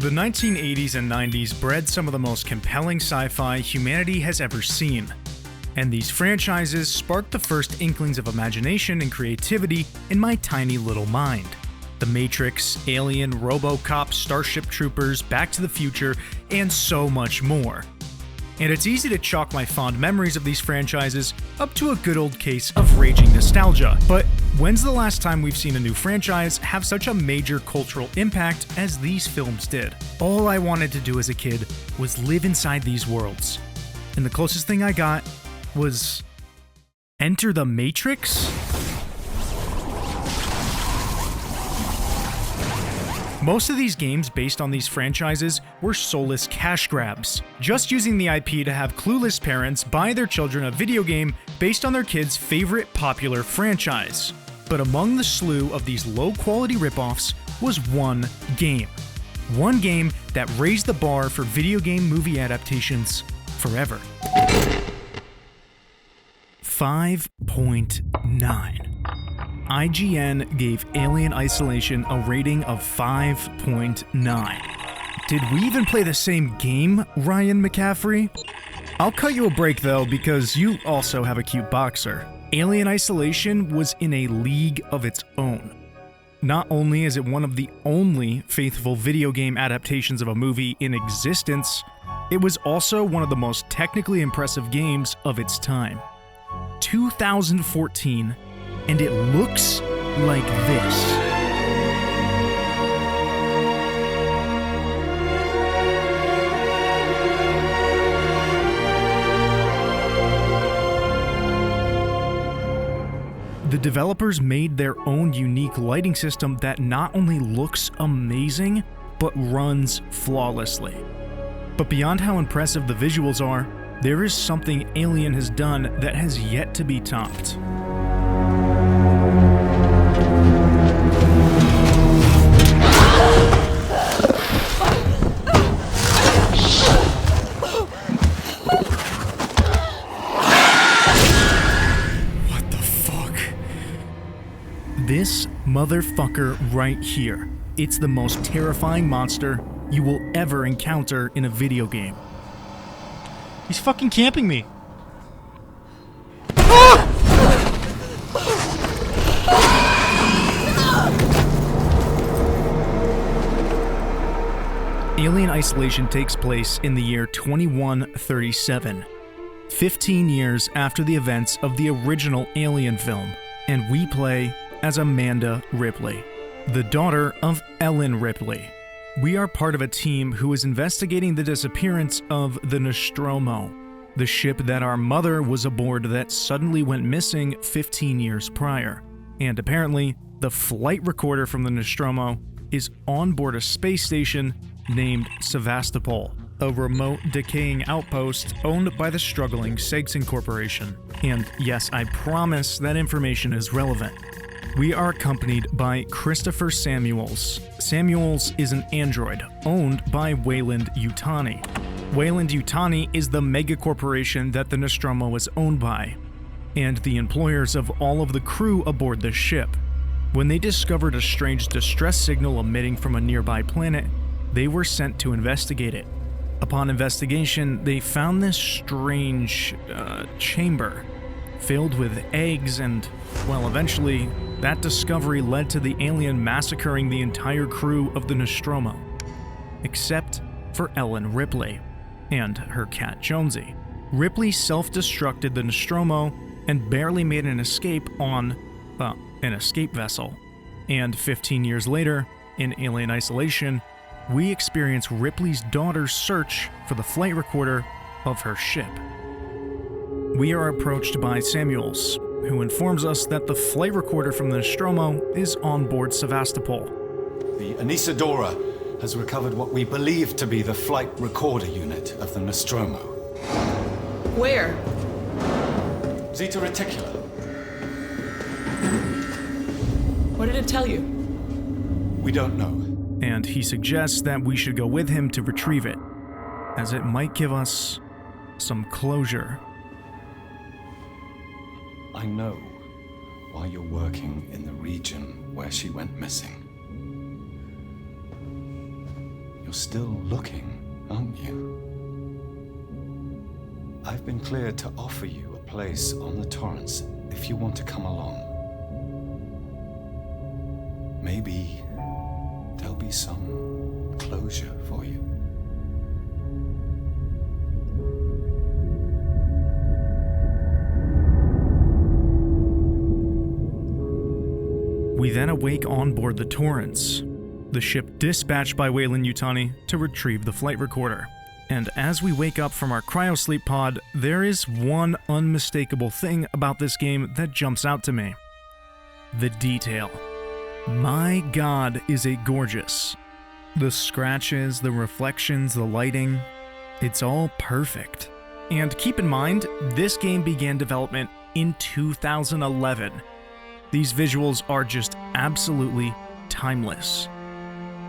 The 1980s and 90s bred some of the most compelling sci-fi humanity has ever seen. And these franchises sparked the first inklings of imagination and creativity in my tiny little mind. The Matrix, Alien, RoboCop, Starship Troopers, Back to the Future, and so much more. And it's easy to chalk my fond memories of these franchises up to a good old case of raging nostalgia. But when's the last time we've seen a new franchise have such a major cultural impact as these films did? All I wanted to do as a kid was live inside these worlds. And the closest thing I got was enter the Matrix? Most of these games based on these franchises were soulless cash grabs, just using the IP to have clueless parents buy their children a video game based on their kids' favorite popular franchise. But among the slew of these low-quality ripoffs was one game. One game that raised the bar for video game movie adaptations forever. 5.9. IGN gave Alien Isolation a rating of 5.9. Did we even play the same game, Ryan McCaffrey? I'll cut you a break though, because you also have a cute boxer. Alien Isolation was in a league of its own. Not only is it one of the only faithful video game adaptations of a movie in existence, it was also one of the most technically impressive games of its time. 2014, and it looks like this. The developers made their own unique lighting system that not only looks amazing, but runs flawlessly. But beyond how impressive the visuals are, there is something Alien has done that has yet to be topped. What the fuck? This motherfucker right here. It's the most terrifying monster you will ever encounter in a video game. He's fucking camping me. Alien Isolation takes place in the year 2137, 15 years after the events of the original Alien film, and we play as Amanda Ripley, the daughter of Ellen Ripley. We are part of a team who is investigating the disappearance of the Nostromo, the ship that our mother was aboard that suddenly went missing 15 years prior. And apparently, the flight recorder from the Nostromo is on board a space station named Sevastopol, a remote, decaying outpost owned by the struggling Segson Corporation. And yes, I promise that information is relevant. We are accompanied by Christopher Samuels. Samuels is an android owned by Weyland-Yutani. Weyland-Yutani is the megacorporation that the Nostromo is owned by, and the employers of all of the crew aboard the ship. When they discovered a strange distress signal emitting from a nearby planet, they were sent to investigate it. Upon investigation, they found this strange chamber filled with eggs, and, well, eventually, that discovery led to the alien massacring the entire crew of the Nostromo, except for Ellen Ripley and her cat Jonesy. Ripley self-destructed the Nostromo and barely made an escape on, an escape vessel. And 15 years later, in Alien Isolation, we experience Ripley's daughter's search for the flight recorder of her ship. We are approached by Samuels, who informs us that the flight recorder from the Nostromo is on board Sevastopol. The Anesidora has recovered what we believe to be the flight recorder unit of the Nostromo. Where? Zeta Reticula. What did it tell you? We don't know. And he suggests that we should go with him to retrieve it, as it might give us some closure. I know why you're working in the region where she went missing. You're still looking, aren't you? I've been cleared to offer you a place on the Torrens if you want to come along. Maybe there'll be some closure for you. We then awake on board the Torrens, the ship dispatched by Weyland-Yutani to retrieve the flight recorder. And as we wake up from our cryosleep pod, there is one unmistakable thing about this game that jumps out to me. The detail. My God, is it gorgeous. The scratches, the reflections, the lighting, it's all perfect. And keep in mind, this game began development in 2011. These visuals are just absolutely timeless.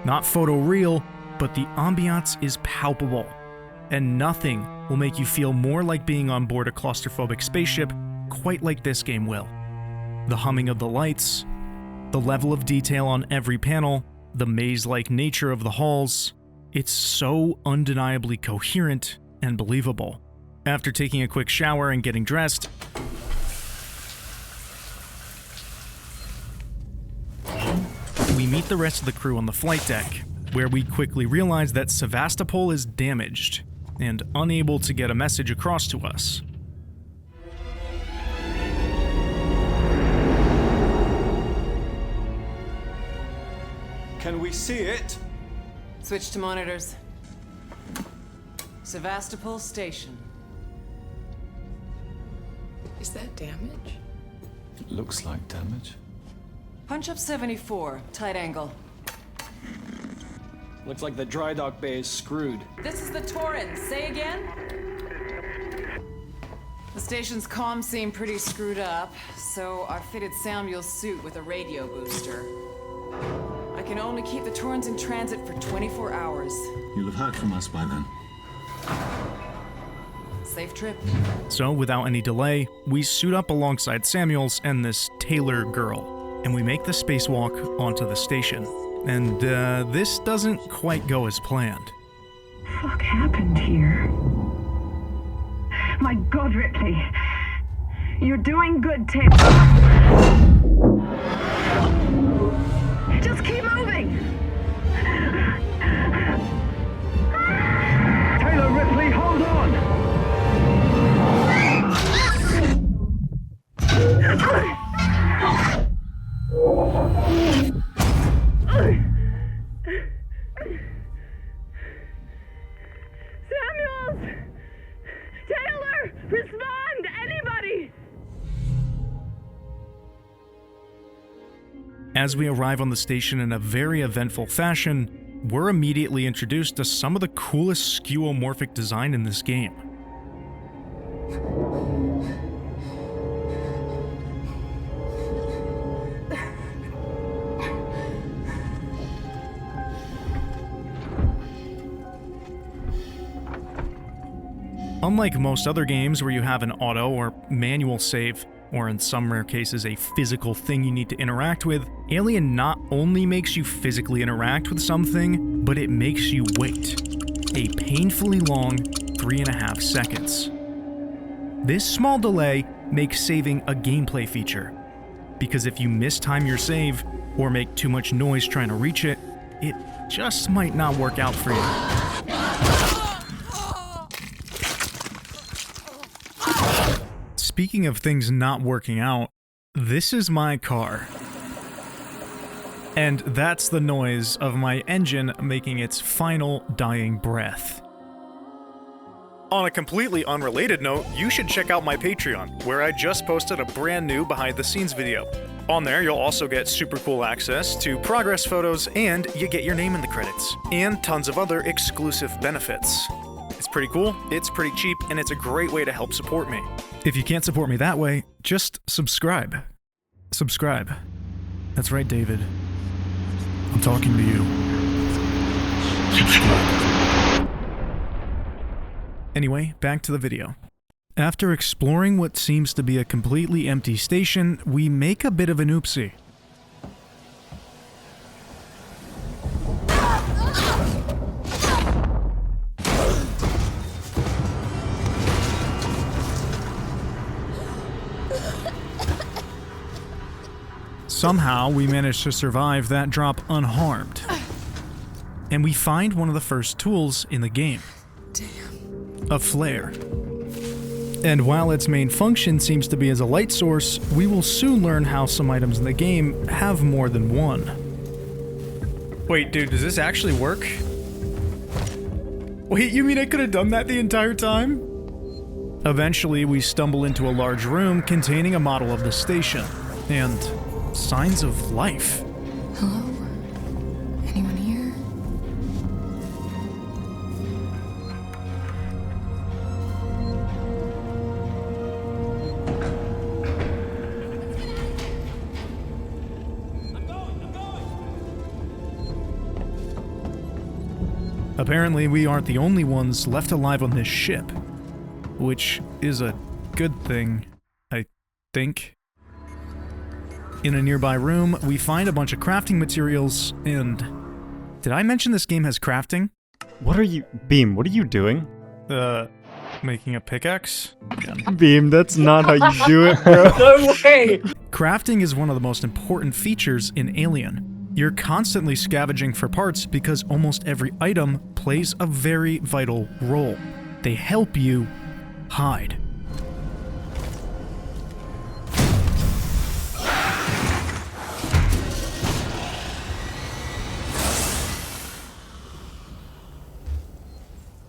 Not photoreal, but the ambiance is palpable. And nothing will make you feel more like being on board a claustrophobic spaceship quite like this game will. The humming of the lights, the level of detail on every panel, the maze-like nature of the halls, it's so undeniably coherent and believable. After taking a quick shower and getting dressed, we meet the rest of the crew on the flight deck, where we quickly realize that Sevastopol is damaged and unable to get a message across to us. Can we see it? Switch to monitors. Sevastopol Station. Is that damage? It looks like damage. Punch up 74, tight angle. Looks like the dry dock bay is screwed. This is the Torrens. Say again? The station's comms seem pretty screwed up, so I fitted Samuel's suit with a radio booster. I can only keep the Torrens in transit for 24 hours. You'll have heard from us by then. Safe trip. So, without any delay, we suit up alongside Samuels and this Taylor girl, and we make the spacewalk onto the station. And, this doesn't quite go as planned. Fuck happened here? My God, Ripley. You're doing good, Tim. Just keep moving! Taylor, Ripley, hold on! Samuels! Taylor! Respond! Anybody! As we arrive on the station in a very eventful fashion, we're immediately introduced to some of the coolest skeuomorphic design in this game. Unlike most other games where you have an auto or manual save, or in some rare cases a physical thing you need to interact with, Alien not only makes you physically interact with something, but it makes you wait. A painfully long 3.5 seconds. This small delay makes saving a gameplay feature, because if you mistime your save, or make too much noise trying to reach it, it just might not work out for you. Speaking of things not working out, this is my car. And that's the noise of my engine making its final dying breath. On a completely unrelated note, you should check out my Patreon, where I just posted a brand new behind the scenes video. On there, you'll also get super cool access to progress photos, and you get your name in the credits, and tons of other exclusive benefits. It's pretty cool, it's pretty cheap, and it's a great way to help support me. If you can't support me that way, just subscribe. Subscribe. That's right, David. I'm talking to you. Subscribe. Anyway, back to the video. After exploring what seems to be a completely empty station, we make a bit of an oopsie. Somehow, we manage to survive that drop unharmed. And we find one of the first tools in the game. Damn. A flare. And while its main function seems to be as a light source, we will soon learn how some items in the game have more than one. Wait, dude, does this actually work? Wait, you mean I could have done that the entire time? Eventually, we stumble into a large room containing a model of the station, and signs of life. Hello? Anyone here? Apparently, we aren't the only ones left alive on this ship, which is a good thing, I think. In a nearby room, we find a bunch of crafting materials, and... Did I mention this game has crafting? What are you... Beam, what are you doing? Making a pickaxe? Yeah. Beam, that's not how you do it, bro. No way! Crafting is one of the most important features in Alien. You're constantly scavenging for parts because almost every item plays a very vital role. They help you hide.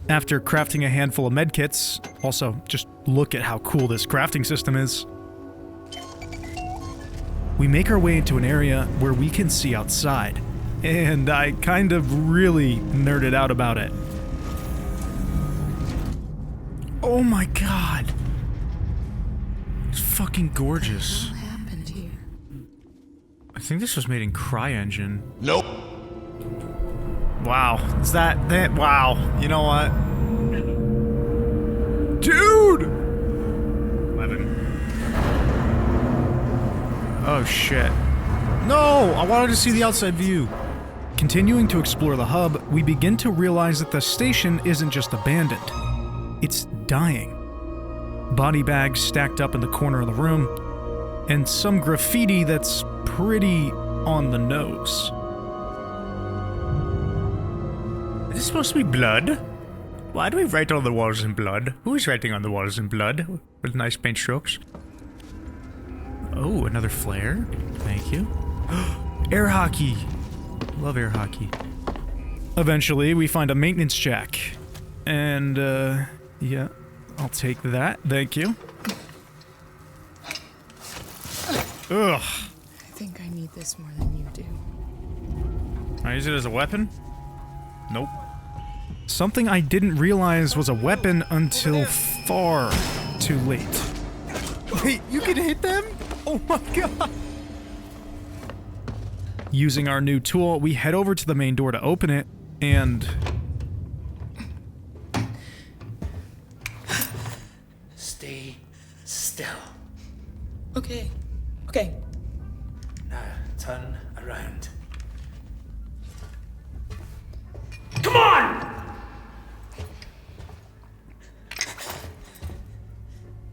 After crafting a handful of medkits, also just look at how cool this crafting system is, we make our way into an area where we can see outside, and I kind of really nerded out about it. Oh my god! It's fucking gorgeous. What happened here? I think this was made in CryEngine. Nope. Wow. Is that wow. You know what? Dude! 11. Oh shit. No! I wanted to see the outside view. Continuing to explore the hub, we begin to realize that the station isn't just abandoned. It's dying. Body bags stacked up in the corner of the room, and some graffiti that's pretty on the nose. Is this supposed to be blood? Why do we write on the walls in blood? Who is writing on the walls in blood? With nice paint strokes. Oh, another flare. Thank you. Air hockey. Love air hockey. Eventually, we find a maintenance jack. And, yeah, I'll take that. Thank you. Ugh. I think I need this more than you do. I use it as a weapon? Nope. Something I didn't realize was a weapon until far too late. Wait, you can hit them? Oh my god! Using our new tool, we head over to the main door to open it, and... Stay still. Okay. Okay. Now, turn around. Come on!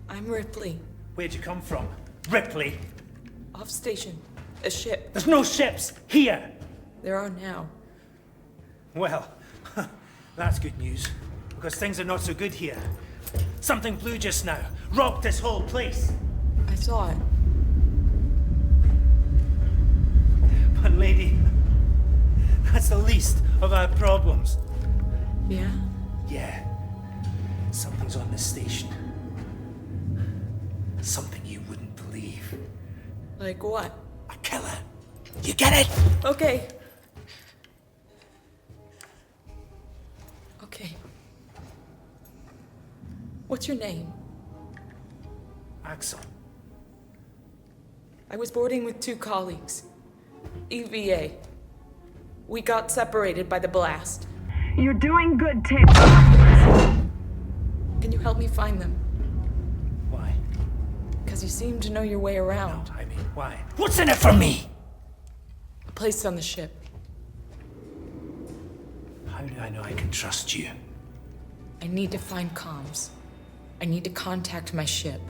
I'm Ripley. Where'd you come from? Ripley? Off station. A ship. There's no ships here! There are now. Well, that's good news, because things are not so good here. Something blue just now, rocked this whole place. I saw it. But lady, that's the least of our problems. Yeah? Yeah, something's on this station. Something you wouldn't believe. Like what? A killer. You get it? Okay. Okay. What's your name? Axel. I was boarding with 2 colleagues. EVA. We got separated by the blast. You're doing good, Tim. Can you help me find them? Why? Because you seem to know your way around. I mean, why? What's in it for me? A place on the ship. How do I know I can trust you? I need to find comms. I need to contact my ship.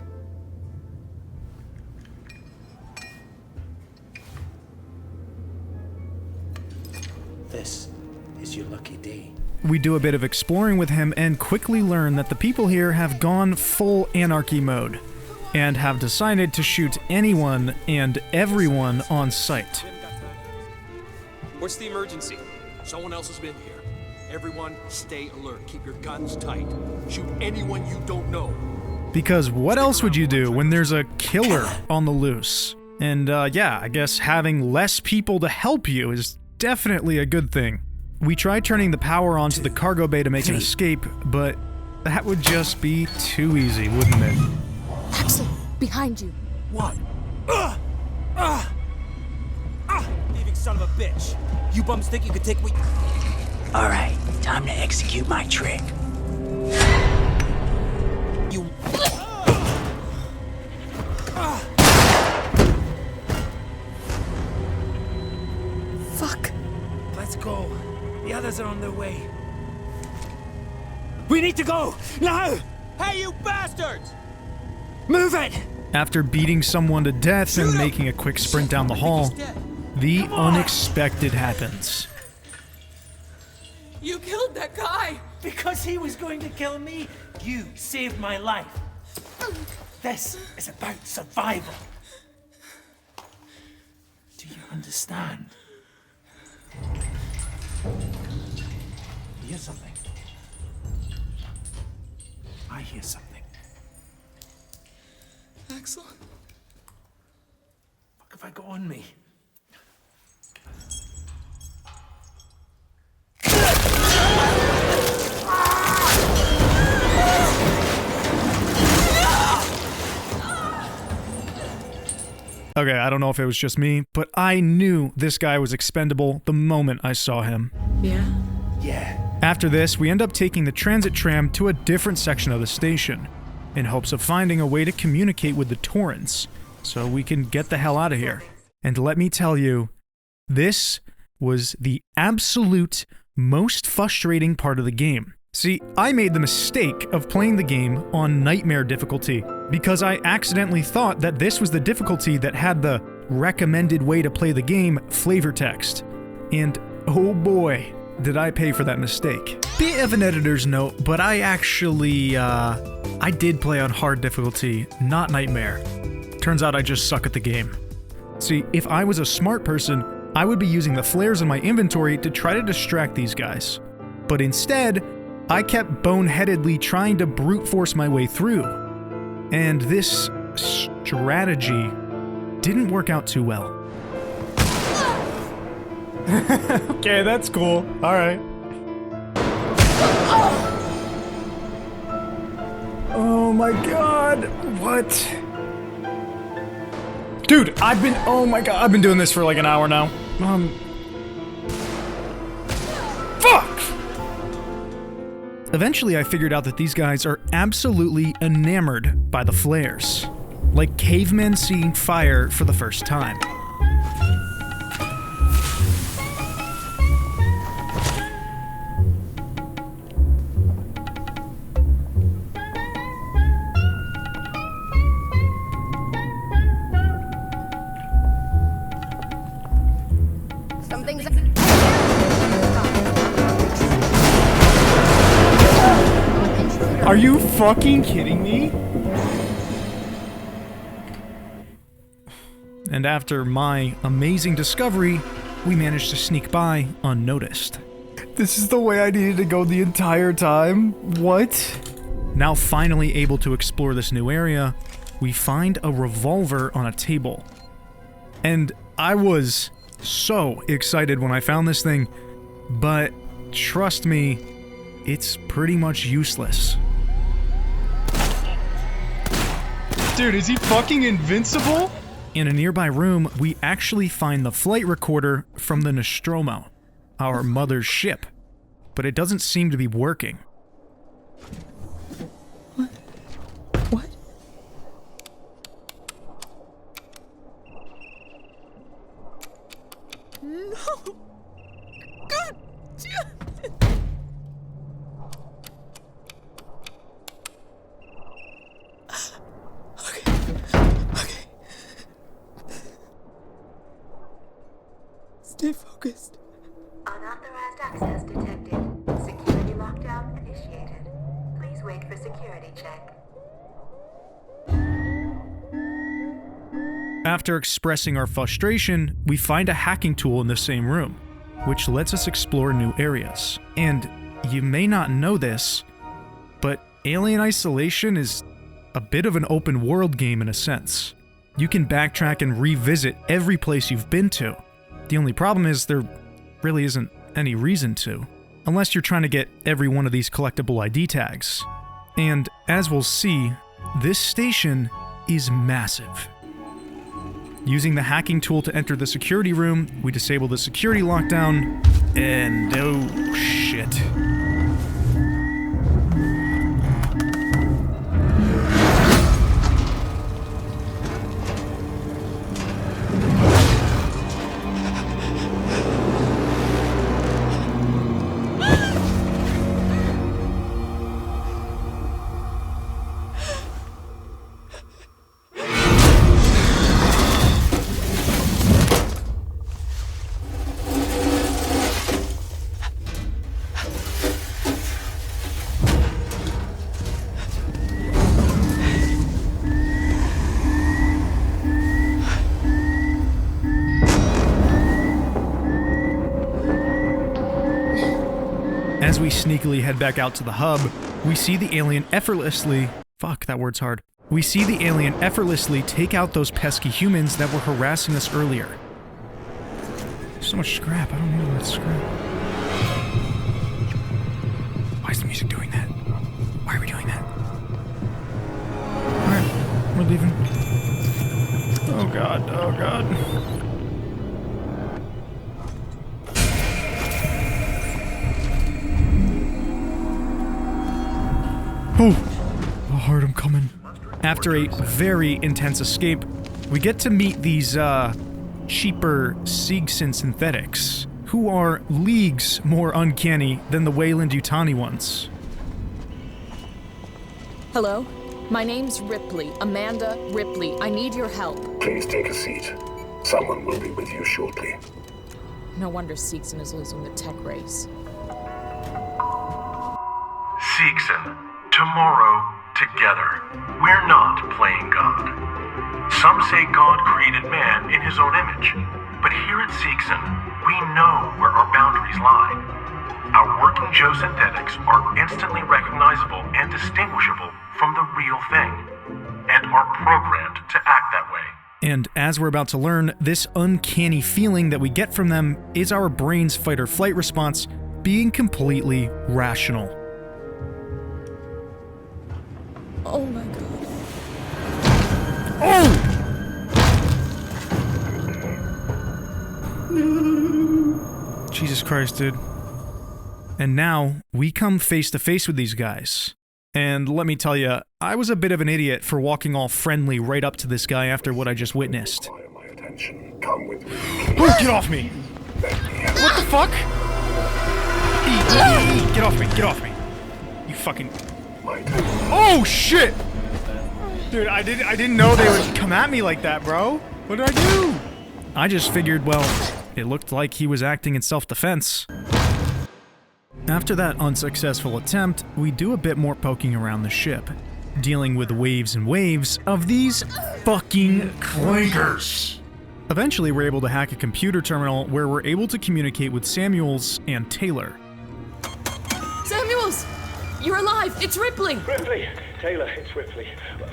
this is your lucky day. We do a bit of exploring with him and quickly learn that the people here have gone full anarchy mode and have decided to shoot anyone and everyone on sight. What's the emergency? Someone else has been here. Everyone, stay alert. Keep your guns tight. Shoot anyone you don't know. Because what else would you do when there's a killer on the loose? And yeah, I guess having less people to help you is definitely a good thing. We tried turning the power onto the cargo bay to make an escape, but that would just be too easy, wouldn't it? Axel, behind you. What? Thieving son of a bitch. You bums think you could take me? Alright, time to execute my trick. You... Fuck. Let's go. The others are on their way. We need to go! Now! Hey, you bastards! Move it! After beating someone to death and making a quick sprint down the hall, the unexpected happens. You killed that guy! Because he was going to kill me, you saved my life. This is about survival. Do you understand? You hear something? I hear something. Axel? Fuck have I got on me? Okay, I don't know if it was just me, but I knew this guy was expendable the moment I saw him. Yeah? Yeah. After this, we end up taking the transit tram to a different section of the station, in hopes of finding a way to communicate with the Torrens, so we can get the hell out of here. And let me tell you, this was the absolute most frustrating part of the game. See, I made the mistake of playing the game on Nightmare difficulty, because I accidentally thought that this was the difficulty that had the recommended way to play the game flavor text. And oh boy, did I pay for that mistake. Bit of an editor's note, but I actually, I did play on hard difficulty, not Nightmare. Turns out I just suck at the game. See, if I was a smart person, I would be using the flares in my inventory to try to distract these guys. But instead, I kept boneheadedly trying to brute force my way through. And this strategy didn't work out too well. Okay, that's cool. Alright. Oh my god, what? Dude, oh my god, I've been doing this for like an hour now. Fuck! Eventually I figured out that these guys are absolutely enamored by the flares. Like cavemen seeing fire for the first time. Are you fucking kidding me? And after my amazing discovery, we managed to sneak by unnoticed. This is the way I needed to go the entire time? What? Now finally able to explore this new area, we find a revolver on a table. And I was so excited when I found this thing, but trust me, it's pretty much useless. Dude, is he fucking invincible? In a nearby room, we actually find the flight recorder from the Nostromo, our mother's ship, but it doesn't seem to be working. What? No! God damn it! Okay. Stay focused. Unauthorized access detected. Security lockdown initiated. Please wait for security check. After expressing our frustration, we find a hacking tool in the same room, which lets us explore new areas. And you may not know this, but Alien Isolation is a bit of an open world game in a sense. You can backtrack and revisit every place you've been to. The only problem is there really isn't any reason to, unless you're trying to get every one of these collectible ID tags. And as we'll see, this station is massive. Using the hacking tool to enter the security room, we disable the security lockdown, and oh shit. As we sneakily head back out to the hub, we see the alien effortlessly... Fuck, that word's hard. We see the alien effortlessly take out those pesky humans that were harassing us earlier. So much scrap, I don't know that scrap. Why is the music doing that? Why are we doing that? Alright, we're leaving. Oh god, oh god. Oh, hard I'm coming. After a very intense escape, we get to meet these, cheaper Seegson synthetics, who are leagues more uncanny than the Weyland-Yutani ones. Hello? My name's Ripley. Amanda Ripley. I need your help. Please take a seat. Someone will be with you shortly. No wonder Seegson is losing the tech race. Seegson. Tomorrow, together. We're not playing God. Some say God created man in his own image, but here at Seegson, we know where our boundaries lie. Our working Joe synthetics are instantly recognizable and distinguishable from the real thing, and are programmed to act that way. And as we're about to learn, this uncanny feeling that we get from them is our brain's fight-or-flight response being completely rational. Oh my god. Oh! Jesus Christ, dude. And now, we come face to face with these guys. And let me tell you, I was a bit of an idiot for walking all friendly right up to this guy after what I just witnessed. My attention. Come with me. Oh, get off me! What the fuck? Get off me, get off me. You fucking... Oh shit! Dude, I didn't know they would come at me like that, bro. What did I do? I just figured, well, it looked like he was acting in self-defense. After that unsuccessful attempt, we do a bit more poking around the ship, dealing with waves and waves of these fucking clankers. Eventually, we're able to hack a computer terminal where we're able to communicate with Samuels and Taylor. Samuels! You're alive! It's Ripley! Ripley! Taylor, it's Ripley.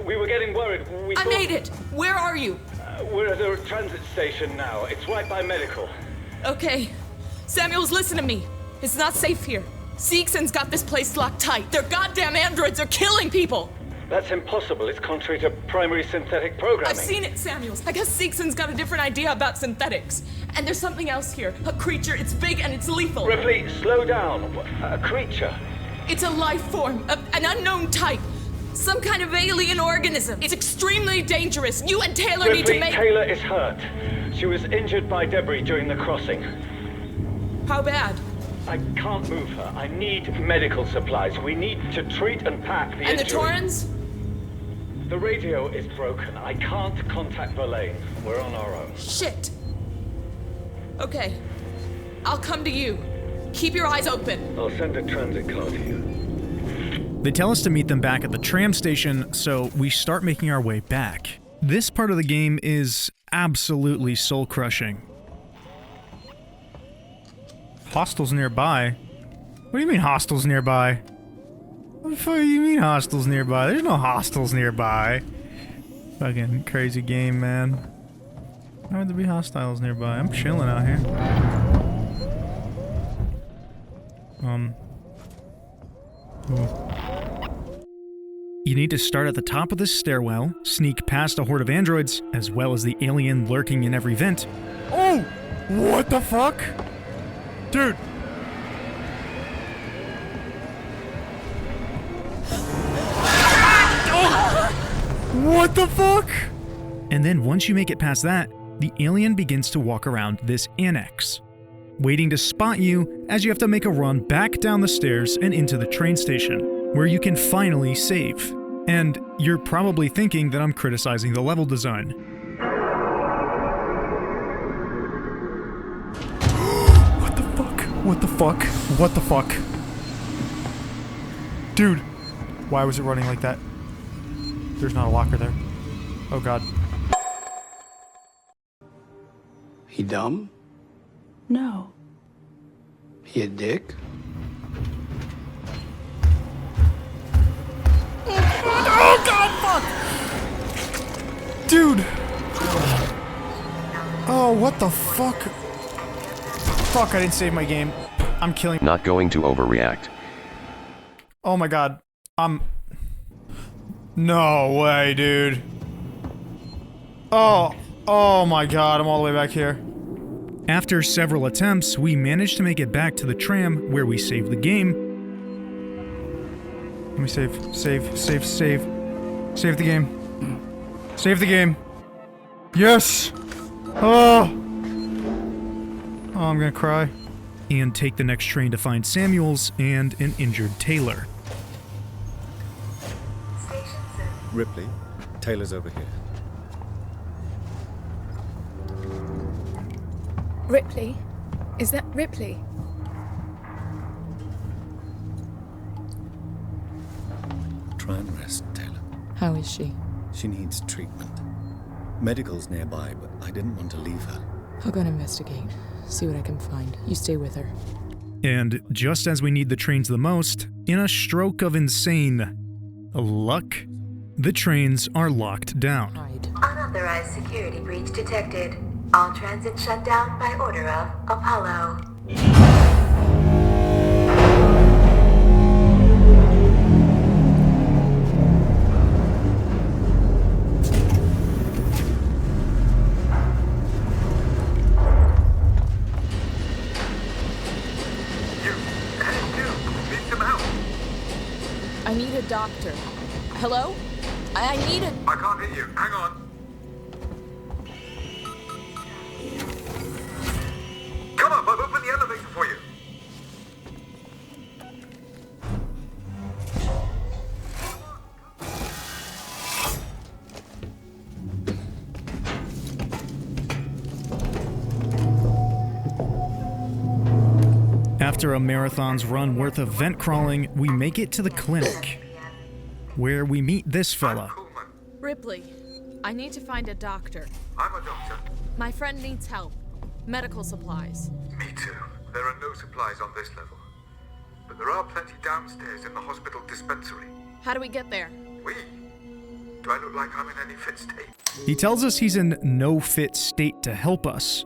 We were getting worried. I made it! Where are you? We're at a transit station now. It's right by medical. Okay. Samuels, listen to me. It's not safe here. Seegson's got this place locked tight. Their goddamn androids are killing people! That's impossible. It's contrary to primary synthetic programming. I've seen it, Samuels. I guess Seegson's got a different idea about synthetics. And there's something else here. A creature. It's big and it's lethal. Ripley, slow down. A creature? It's a life form. An unknown type. Some kind of alien organism. It's extremely dangerous. You and Taylor need to make... Taylor is hurt. She was injured by debris during the crossing. How bad? I can't move her. I need medical supplies. We need to treat and pack the injury. And the Torrens? The radio is broken. I can't contact Verlaine. We're on our own. Shit. Okay. I'll come to you. Keep your eyes open. I'll send a transit car to you. They tell us to meet them back at the tram station, so we start making our way back. This part of the game is absolutely soul-crushing. Hostels nearby? What do you mean hostels nearby? What the fuck do you mean hostels nearby? There's no hostels nearby. Fucking crazy game, man. Why would there be hostiles nearby? I'm chilling out here. You need to start at the top of this stairwell, sneak past a horde of androids, as well as the alien lurking in every vent. Oh! What the fuck? Dude! What the fuck? And then once you make it past that, the alien begins to walk around this annex, waiting to spot you as you have to make a run back down the stairs and into the train station, where you can finally save. And you're probably thinking that I'm criticizing the level design. What the fuck? What the fuck? What the fuck? Dude, why was it running like that? There's not a locker there. Oh god. He dumb? No. He a dick? Oh god, fuck! Dude! Oh, what the fuck? Fuck, I didn't save my game. I'm killing. Not going to overreact. Oh my god. No way, dude. Oh my god, I'm all the way back here. After several attempts, we managed to make it back to the tram where we saved the game. Let me save the game. Save the game. Yes! Oh, I'm gonna cry. And take the next train to find Samuels and an injured Taylor. Ripley, Taylor's over here. Ripley? Is that Ripley? Try and rest, Taylor. How is she? She needs treatment. Medical's nearby, but I didn't want to leave her. I'll go and investigate. See what I can find. You stay with her. And just as we need the trains the most, in a stroke of insane luck, the trains are locked down. Unauthorized security breach detected. All transit shut down by order of Apollo. I need a doctor. Hello? I need a... I can't hear you. Hang on. Come on, I've opened the elevator for you. After a marathon's run worth of vent crawling, we make it to the clinic, where we meet this fella. Ripley, I need to find a doctor. I'm a doctor. My friend needs help. Medical supplies. Me too. There are no supplies on this level. But there are plenty downstairs in the hospital dispensary. How do we get there? Do I look like I'm in any fit state? He tells us he's in no fit state to help us.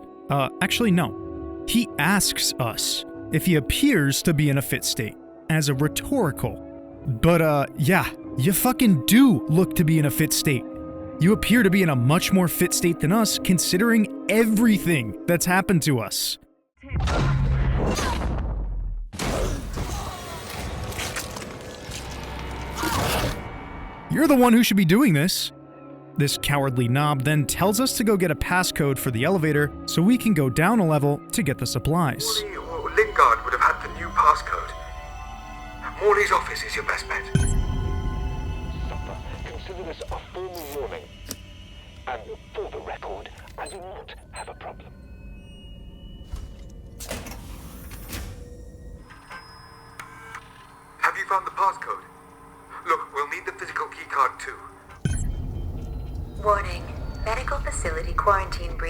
Actually, no. He asks us if he appears to be in a fit state, as a rhetorical. But, yeah, you fucking do look to be in a fit state. You appear to be in a much more fit state than us, considering everything that's happened to us. You're the one who should be doing this. This cowardly knob then tells us to go get a passcode for the elevator so we can go down a level to get the supplies. Lingard would have had the new passcode. Morley's office is your best bet. Consider this a formal warning. And for the record, I do not have a problem.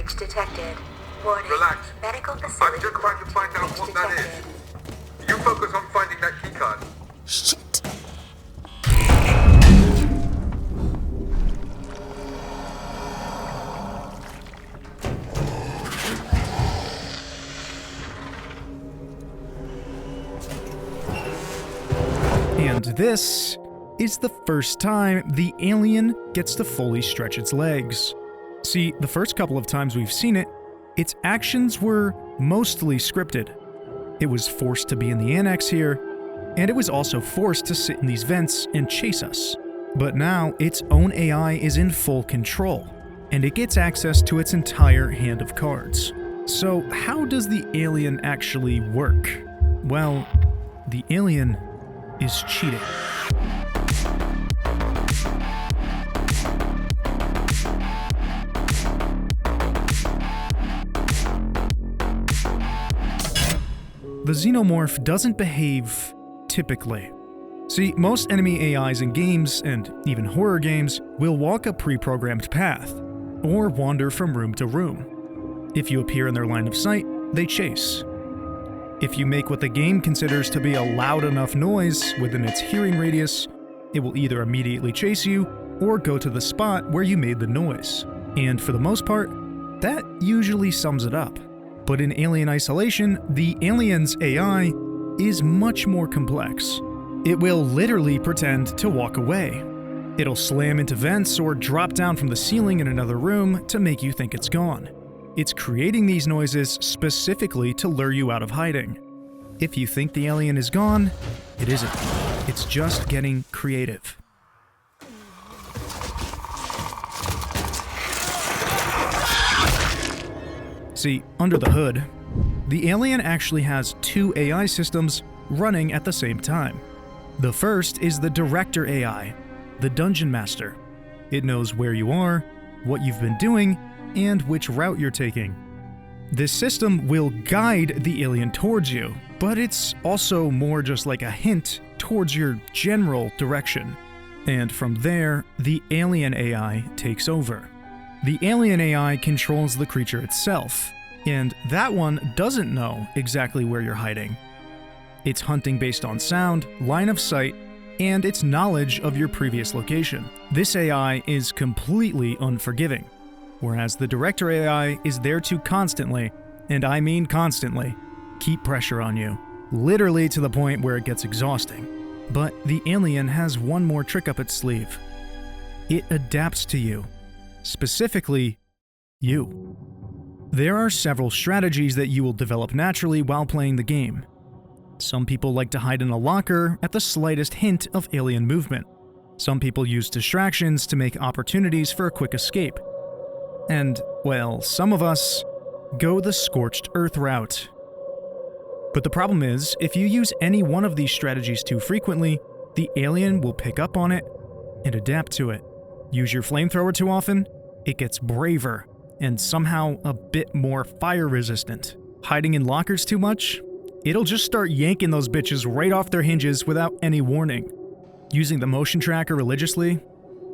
breach detected. Warning. Relax. Medical I'm facility. just trying to find out what that is. You focus on finding that keycard. Shit. And this is the first time the alien gets to fully stretch its legs. See, the first couple of times we've seen it, its actions were mostly scripted. It was forced to be in the annex here, and it was also forced to sit in these vents and chase us. But now, its own AI is in full control, and it gets access to its entire hand of cards. So how does the alien actually work? Well, the alien is cheating. The xenomorph doesn't behave typically. See, most enemy AIs in games, and even horror games, will walk a pre-programmed path, or wander from room to room. If you appear in their line of sight, they chase. If you make what the game considers to be a loud enough noise within its hearing radius, it will either immediately chase you, or go to the spot where you made the noise. And for the most part, that usually sums it up. But in Alien Isolation, the alien's AI is much more complex. It will literally pretend to walk away. It'll slam into vents or drop down from the ceiling in another room to make you think it's gone. It's creating these noises specifically to lure you out of hiding. If you think the alien is gone, it isn't. It's just getting creative. See, under the hood, the alien actually has two AI systems running at the same time. The first is the Director AI, the Dungeon Master. It knows where you are, what you've been doing, and which route you're taking. This system will guide the alien towards you, but it's also more just like a hint towards your general direction. And from there, the Alien AI takes over. The Alien AI controls the creature itself, and that one doesn't know exactly where you're hiding. It's hunting based on sound, line of sight, and its knowledge of your previous location. This AI is completely unforgiving, whereas the Director AI is there to constantly, and I mean constantly, keep pressure on you, literally to the point where it gets exhausting. But the alien has one more trick up its sleeve. It adapts to you. Specifically, you. There are several strategies that you will develop naturally while playing the game. Some people like to hide in a locker at the slightest hint of alien movement. Some people use distractions to make opportunities for a quick escape. And, well, some of us go the scorched earth route. But the problem is, if you use any one of these strategies too frequently, the alien will pick up on it and adapt to it. Use your flamethrower too often, it gets braver and somehow a bit more fire resistant. Hiding in lockers too much, it'll just start yanking those bitches right off their hinges without any warning. Using the motion tracker religiously,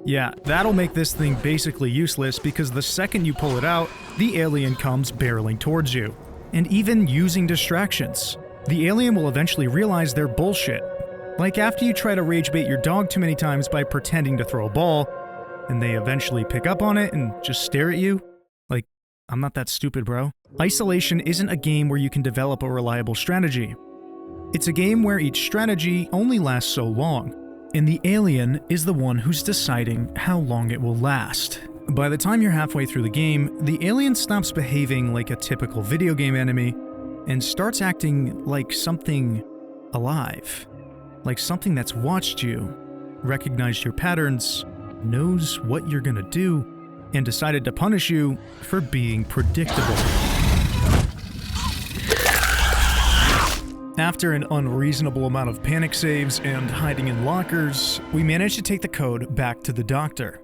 yeah, that'll make this thing basically useless because the second you pull it out, the alien comes barreling towards you. And even using distractions, the alien will eventually realize they're bullshit. Like after you try to rage bait your dog too many times by pretending to throw a ball, and they eventually pick up on it and just stare at you. Like, I'm not that stupid, bro. Isolation isn't a game where you can develop a reliable strategy. It's a game where each strategy only lasts so long, and the alien is the one who's deciding how long it will last. By the time you're halfway through the game, the alien stops behaving like a typical video game enemy and starts acting like something alive. Like something that's watched you, recognized your patterns, knows what you're gonna do, and decided to punish you for being predictable. After an unreasonable amount of panic saves and hiding in lockers, we managed to take the code back to the doctor.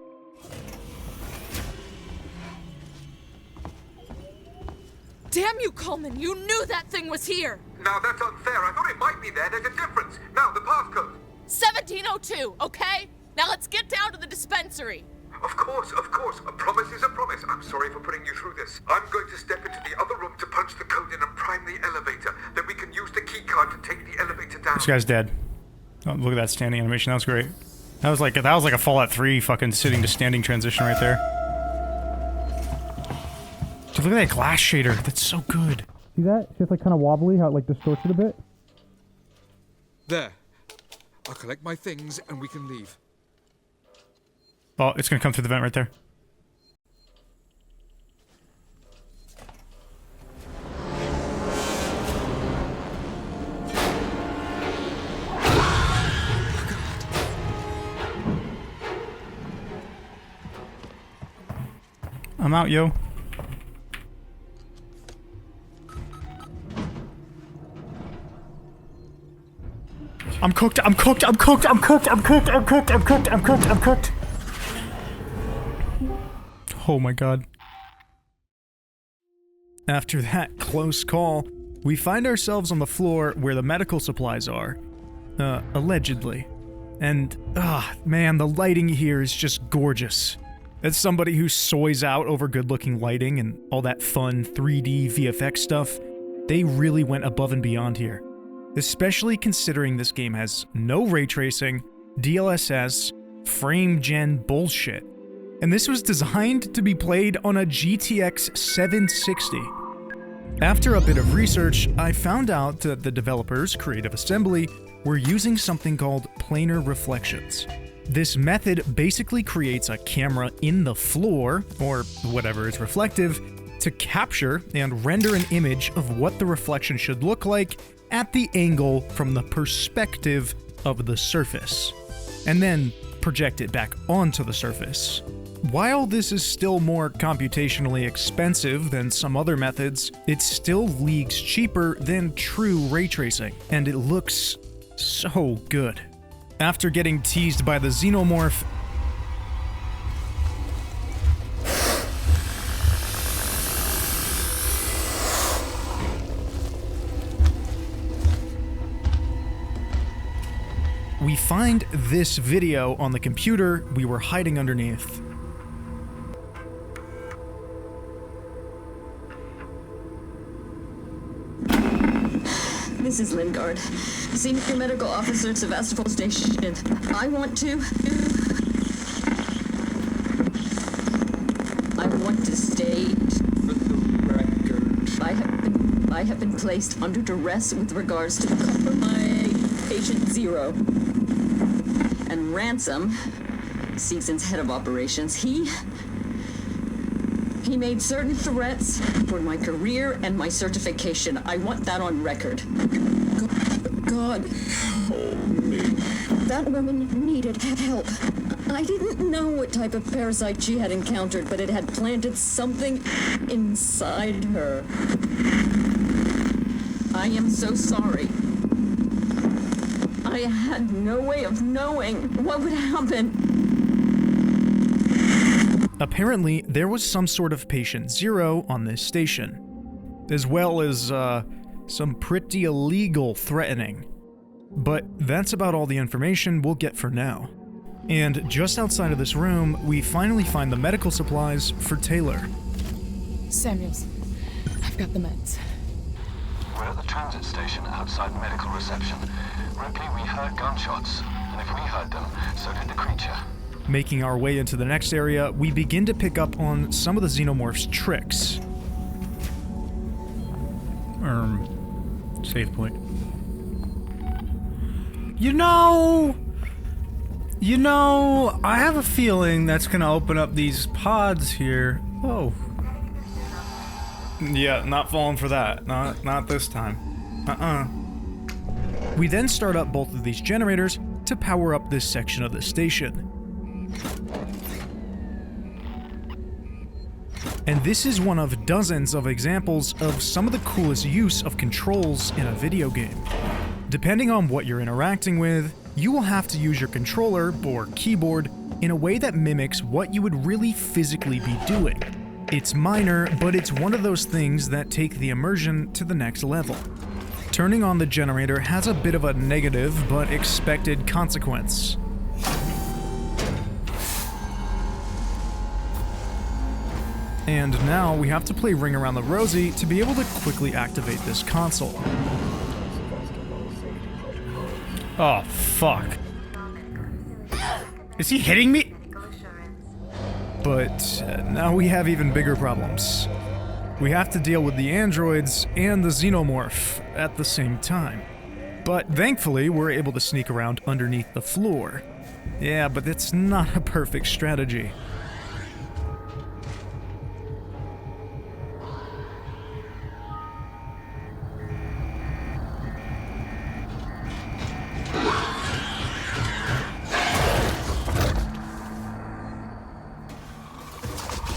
Damn you, Coleman! You knew that thing was here! Now that's unfair. I thought it might be there. There's a difference. Now, the passcode. 1702, okay? Now let's get down to the dispensary. Of course. A promise is a promise. I'm sorry for putting you through this. I'm going to step into the other room to punch the code in and prime the elevator. Then we can use the keycard to take the elevator down. This guy's dead. Oh, look at that standing animation. That was great. That was like a Fallout 3 fucking sitting to standing transition right there. Dude, look at that glass shader. That's so good. See that? It's like kind of wobbly, how it like distorts it a bit. There. I'll collect my things and we can leave. Oh, it's gonna come through the vent right there. I'm out, yo. I'm cooked. Oh my god. After that close call, we find ourselves on the floor where the medical supplies are. Allegedly. And, man, the lighting here is just gorgeous. As somebody who soys out over good-looking lighting and all that fun 3D VFX stuff, they really went above and beyond here. Especially considering this game has no ray tracing, DLSS, frame gen bullshit. And this was designed to be played on a GTX 760. After a bit of research, I found out that the developers, Creative Assembly, were using something called planar reflections. This method basically creates a camera in the floor, or whatever is reflective, to capture and render an image of what the reflection should look like at the angle from the perspective of the surface, and then project it back onto the surface. While this is still more computationally expensive than some other methods, it's still leagues cheaper than true ray tracing, and it looks so good. After getting teased by the xenomorph, we find this video on the computer we were hiding underneath. This is Lingard, Senior Medical Officer at Sevastopol Station. I want to state for the record. I have been placed under duress with regards to the compromised patient Zero. And Ransom, Seegson's head of operations, he made certain threats for my career and my certification. I want that on record. God, that woman needed help. I didn't know what type of parasite she had encountered, but it had planted something inside her. I am so sorry. I had no way of knowing what would happen. Apparently, there was some sort of patient Zero on this station, as well as, some pretty illegal threatening. But that's about all the information we'll get for now. And just outside of this room, we finally find the medical supplies for Taylor. Samuels, I've got the meds. We're at the transit station outside medical reception. Ripley, we heard gunshots, and if we heard them, so did the creature. Making our way into the next area, we begin to pick up on some of the xenomorph's tricks. Save point. You know, I have a feeling that's gonna open up these pods here. Whoa. Yeah, not falling for that. Not this time. We then start up both of these generators to power up this section of the station. And this is one of dozens of examples of some of the coolest use of controls in a video game. Depending on what you're interacting with, you will have to use your controller or keyboard in a way that mimics what you would really physically be doing. It's minor, but it's one of those things that take the immersion to the next level. Turning on the generator has a bit of a negative but expected consequence. And now we have to play Ring Around the Rosie to be able to quickly activate this console. Oh, fuck. Is he hitting me? But now we have even bigger problems. We have to deal with the androids and the xenomorph at the same time. But thankfully, we're able to sneak around underneath the floor. Yeah, but it's not a perfect strategy.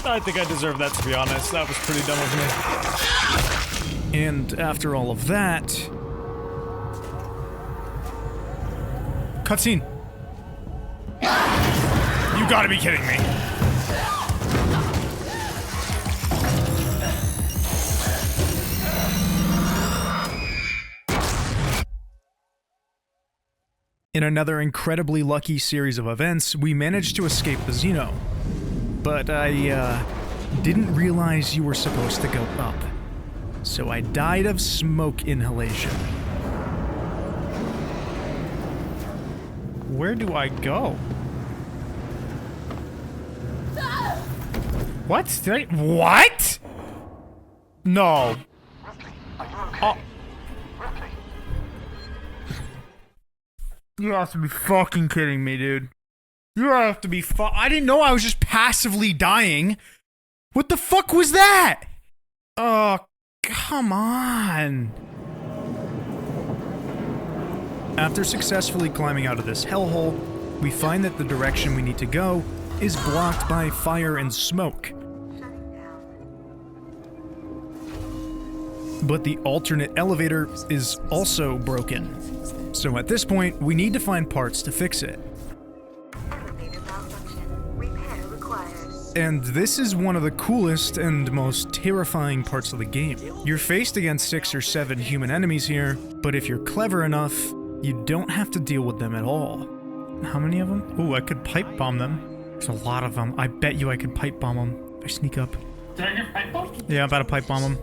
I think I deserve that, to be honest. That was pretty dumb of me. And after all of that... Cutscene. You gotta be kidding me. In another incredibly lucky series of events, we managed to escape the Xeno. But I, didn't realize you were supposed to go up. So I died of smoke inhalation. Where do I go? What? What? No. Oh. You have to be fucking kidding me, dude. You have to be I didn't know I was just passively dying. What the fuck was that? Oh, come on. After successfully climbing out of this hellhole, we find that the direction we need to go is blocked by fire and smoke. But the alternate elevator is also broken. So at this point, we need to find parts to fix it. And this is one of the coolest and most terrifying parts of the game. You're faced against 6 or 7 human enemies here, but if you're clever enough, you don't have to deal with them at all. How many of them? Ooh, I could pipe bomb them. There's a lot of them. I bet you I could pipe bomb them. If I sneak up. Did I get pipe bomb? Yeah, I'm about to pipe bomb them.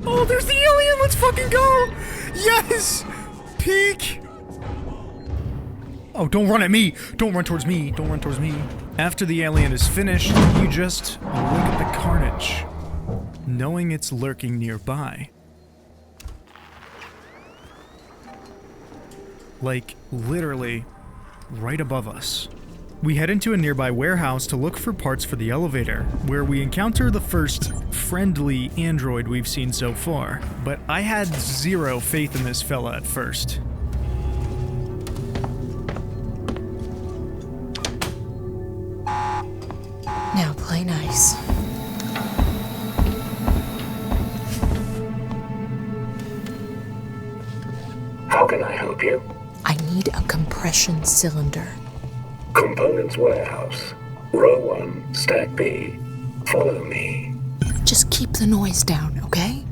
Oh, there's the alien! Let's fucking go! Yes! Peek! Oh, don't run at me! Don't run towards me! Don't run towards me. After the alien is finished, you just look at the carnage, knowing it's lurking nearby. Like, literally, right above us. We head into a nearby warehouse to look for parts for the elevator, where we encounter the first friendly android we've seen so far. But I had zero faith in this fella at first. Now play nice. How can I help you? I need a compression cylinder. Components warehouse. Row 1, stack B. Follow me. Just keep the noise down, okay?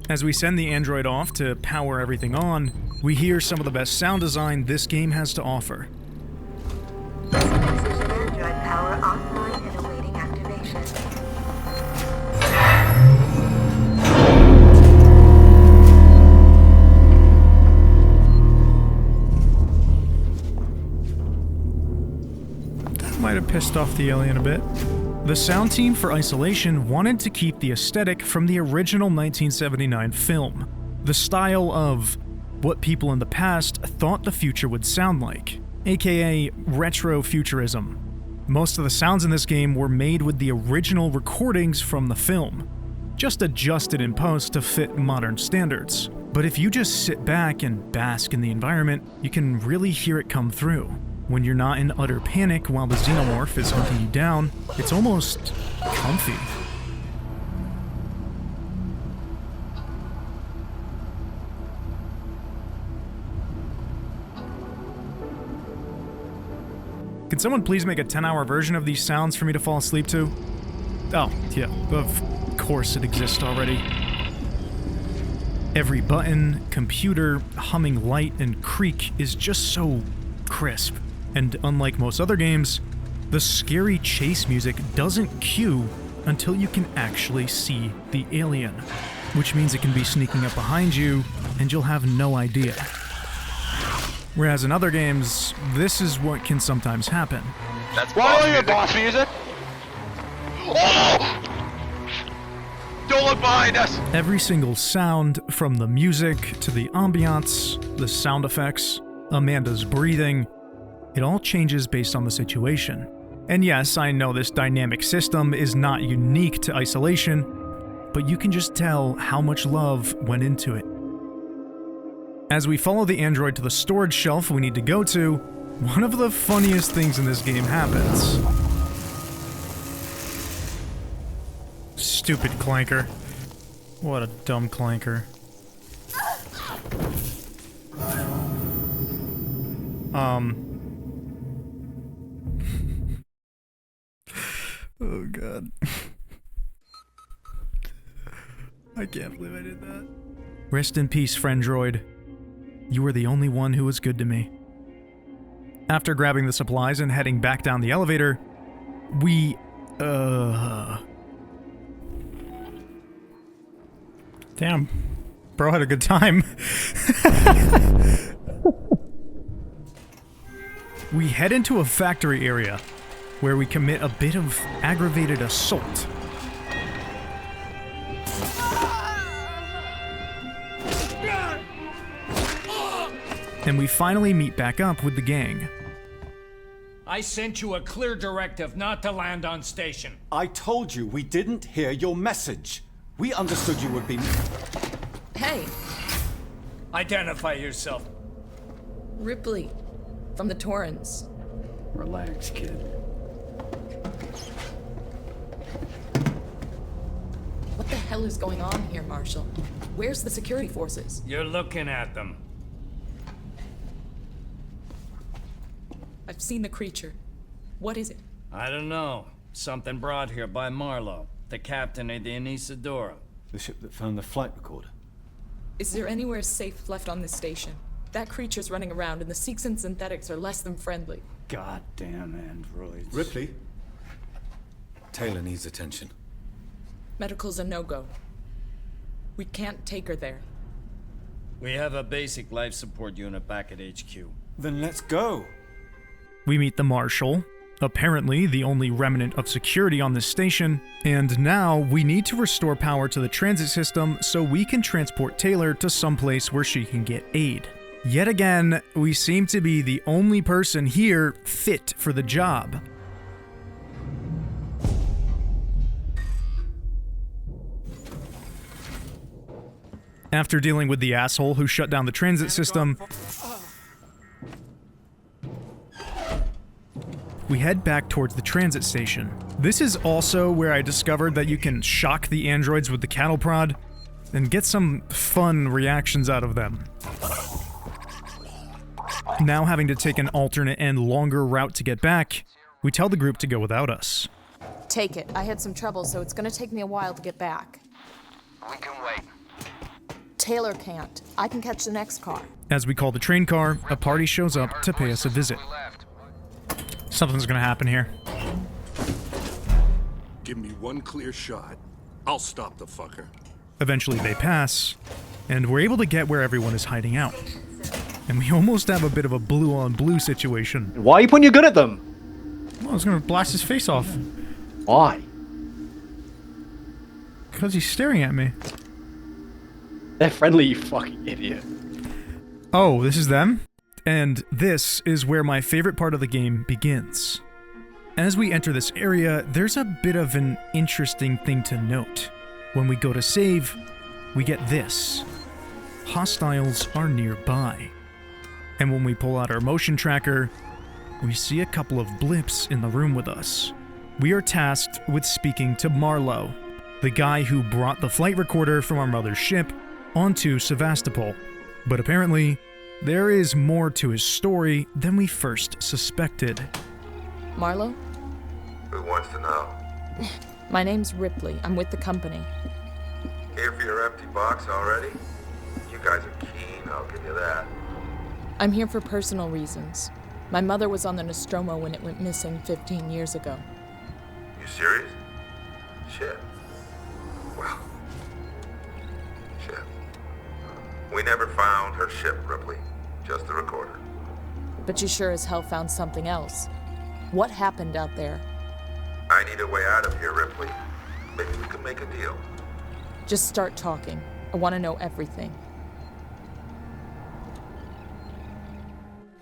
As we send the android off to power everything on, we hear some of the best sound design this game has to offer. Android power online and awaiting activation. Might have pissed off the alien a bit. The sound team for Isolation wanted to keep the aesthetic from the original 1979 film. The style of what people in the past thought the future would sound like, aka retro-futurism. Most of the sounds in this game were made with the original recordings from the film, just adjusted in post to fit modern standards. But if you just sit back and bask in the environment, you can really hear it come through. When you're not in utter panic while the xenomorph is hunting you down, it's almost comfy. Can someone please make a 10-hour version of these sounds for me to fall asleep to? Oh, yeah, of course it exists already. Every button, computer, humming light, and creak is just so crisp. And unlike most other games, the scary chase music doesn't cue until you can actually see the alien, which means it can be sneaking up behind you and you'll have no idea. Whereas in other games, this is what can sometimes happen. That's boss music. Oh! Don't look behind us! Every single sound, from the music to the ambiance, the sound effects, Amanda's breathing, it all changes based on the situation. And yes, I know this dynamic system is not unique to Isolation, but you can just tell how much love went into it. As we follow the android to the storage shelf we need to go to, one of the funniest things in this game happens. Stupid clanker. What a dumb clanker. Oh god. I can't believe I did that. Rest in peace, friend droid. You were the only one who was good to me. After grabbing the supplies and heading back down the elevator, we, Damn. Bro had a good time. We head into a factory area where we commit a bit of aggravated assault. And we finally meet back up with the gang. I sent you a clear directive not to land on station. I told you we didn't hear your message. We understood you would be... Hey! Identify yourself. Ripley, from the Torrens. Relax, kid. What the hell is going on here, Marshal? Where's the security forces? You're looking at them. I've seen the creature. What is it? I don't know. Something brought here by Marlowe, the captain of the Anisadora. The ship that found the flight recorder. Is there anywhere safe left on this station? That creature's running around and the Seegson synthetics are less than friendly. Goddamn androids. Ripley. Taylor needs attention. Medical's a no-go. We can't take her there. We have a basic life support unit back at HQ. Then let's go. We meet the Marshal, apparently the only remnant of security on this station, and now we need to restore power to the transit system so we can transport Taylor to someplace where she can get aid. Yet again, we seem to be the only person here fit for the job. After dealing with the asshole who shut down the transit system, we head back towards the transit station. This is also where I discovered that you can shock the androids with the cattle prod and get some fun reactions out of them. Now having to take an alternate and longer route to get back, we tell the group to go without us. Take it. I had some trouble, so it's gonna take me a while to get back. We can wait. Taylor can't. I can catch the next car. As we call the train car, a party shows up to pay us a visit. Something's gonna happen here. Give me one clear shot. I'll stop the fucker. Eventually they pass, and we're able to get where everyone is hiding out. And we almost have a bit of a blue-on-blue situation. Why are you pointing your gun at them? Well, I was gonna blast his face off. Why? Because he's staring at me. They're friendly, you fucking idiot. Oh, this is them? And this is where my favorite part of the game begins. As we enter this area, there's a bit of an interesting thing to note. When we go to save, we get this. Hostiles are nearby. And when we pull out our motion tracker, we see a couple of blips in the room with us. We are tasked with speaking to Marlowe, the guy who brought the flight recorder from our mother's ship onto Sevastopol. But apparently, there is more to his story than we first suspected. Marlowe? Who wants to know? My name's Ripley. I'm with the company. Here for your empty box already? guys are keen, I'll give you that. I'm here for personal reasons. My mother was on the Nostromo when it went missing 15 years ago. You serious? Shit. Well, shit. We never found her ship, Ripley. Just the recorder. But you sure as hell found something else. What happened out there? I need a way out of here, Ripley. Maybe we can make a deal. Just start talking. I want to know everything.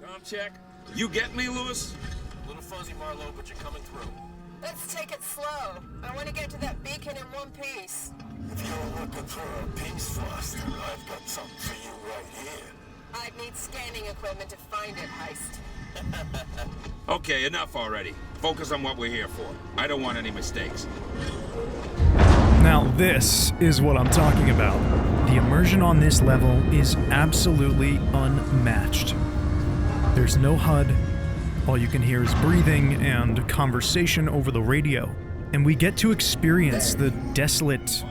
Com check. You get me, Lewis? A little fuzzy, Marlowe, but you're coming through. Let's take it slow. I want to get to that beacon in one piece. If you're looking for a piece, Foster, I've got something for you right here. I'd need scanning equipment to find it, Heist. Okay, enough already. Focus on what we're here for. I don't want any mistakes. Now this is what I'm talking about. The immersion on this level is absolutely unmatched. There's no HUD, all you can hear is breathing and conversation over the radio, and we get to experience the desolate,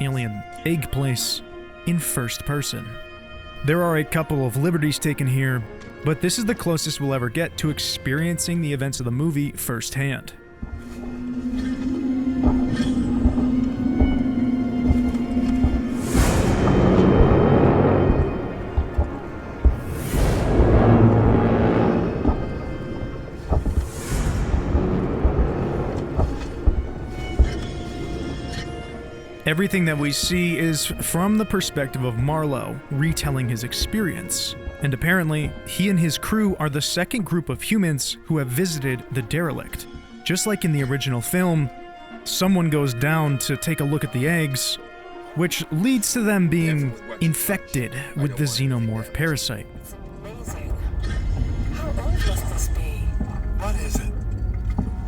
alien egg place in first person. There are a couple of liberties taken here, but this is the closest we'll ever get to experiencing the events of the movie firsthand. Everything that we see is from the perspective of Marlowe, retelling his experience. And apparently, he and his crew are the second group of humans who have visited the derelict. Just like in the original film, someone goes down to take a look at the eggs, which leads to them being infected with the xenomorph parasite. Amazing. How old must this be? What is it?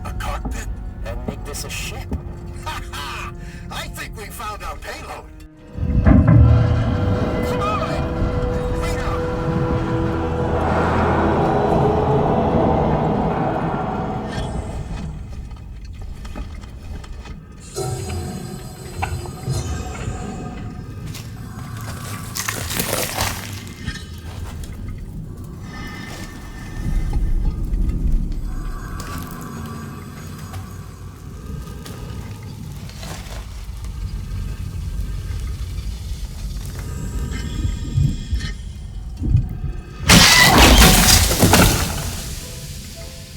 A cockpit? And make this a ship. Ha ha! I think we found our payload. Come on!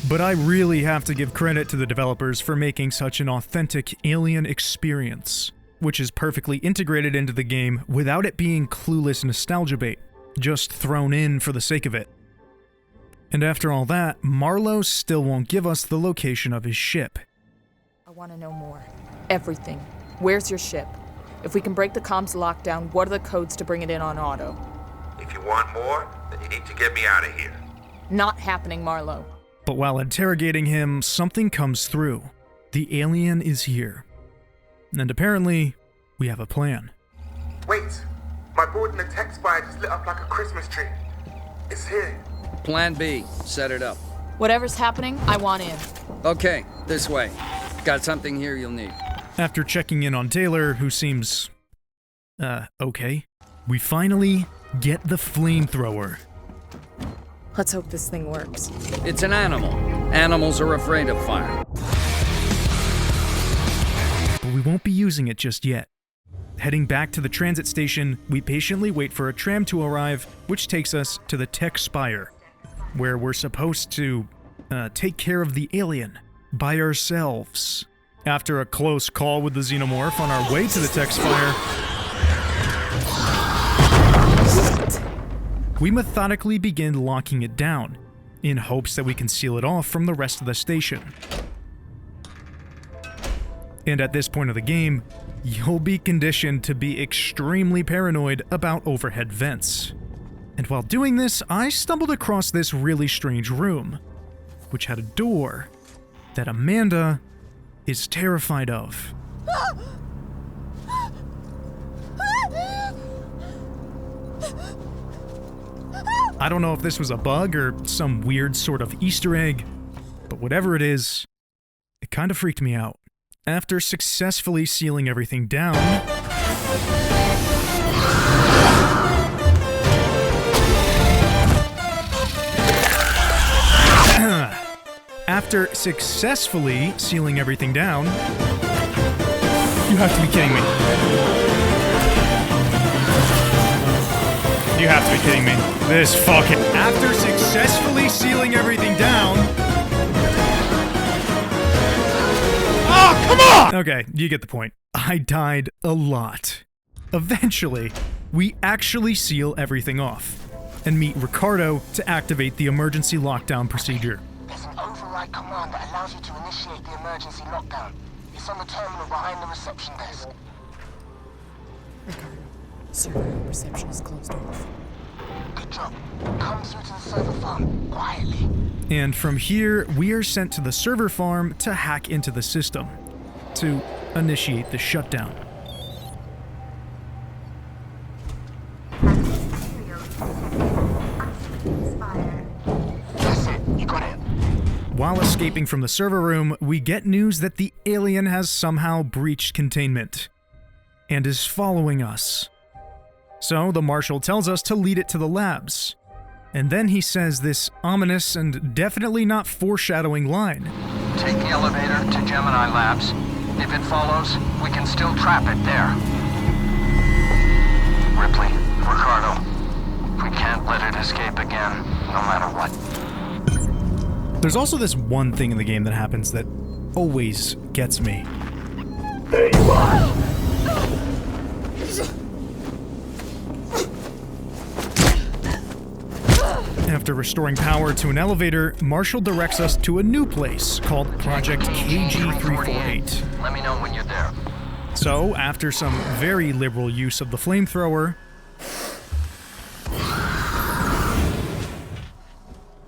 But I really have to give credit to the developers for making such an authentic alien experience, which is perfectly integrated into the game without it being clueless nostalgia bait, just thrown in for the sake of it. And after all that, Marlowe still won't give us the location of his ship. I want to know more. Everything. Where's your ship? If we can break the comms lockdown, what are the codes to bring it in on auto? If you want more, then you need to get me out of here. Not happening, Marlowe. But while interrogating him, something comes through. The alien is here. And apparently, we have a plan. Wait! My board in the tech spire just lit up like a Christmas tree. It's here. Plan B. Set it up. Whatever's happening, I want in. Okay, this way. Got something here you'll need. After checking in on Taylor, who seems... okay, we finally get the flamethrower. Let's hope this thing works. It's an animal. Animals are afraid of fire. But we won't be using it just yet. Heading back to the transit station, we patiently wait for a tram to arrive, which takes us to the tech spire, where we're supposed to take care of the alien by ourselves. After a close call with the xenomorph on our way to the tech spire, we methodically begin locking it down, in hopes that we can seal it off from the rest of the station. And at this point of the game, you'll be conditioned to be extremely paranoid about overhead vents. And while doing this, I stumbled across this really strange room, which had a door that Amanda is terrified of. I don't know if this was a bug or some weird sort of Easter egg, but whatever it is, it kind of freaked me out. After successfully sealing everything down, After successfully sealing everything down... You have to be kidding me. You have to be kidding me. This fucking... After successfully sealing everything down... Oh, come on! Okay, you get the point. I died a lot. Eventually, we actually seal everything off and meet Ricardo to activate the emergency lockdown procedure. There's an override command that allows you to initiate the emergency lockdown. It's on the terminal behind the reception desk. Ricardo, server reception is closed off. Good job. Come through to the server farm, quietly. And from here, we are sent to the server farm to hack into the system, to initiate the shutdown. That's it. You got it. While escaping from the server room, we get news that the alien has somehow breached containment and is following us. So the Marshal tells us to lead it to the labs. And then he says this ominous and definitely not foreshadowing line. Take the elevator to Gemini Labs. If it follows, we can still trap it there. Ripley, Ricardo, we can't let it escape again, no matter what. There's also this one thing in the game that happens that always gets me. There you are! After restoring power to an elevator, Marshall directs us to a new place called Project KG-348. Let me know when you're there. So, after some very liberal use of the flamethrower,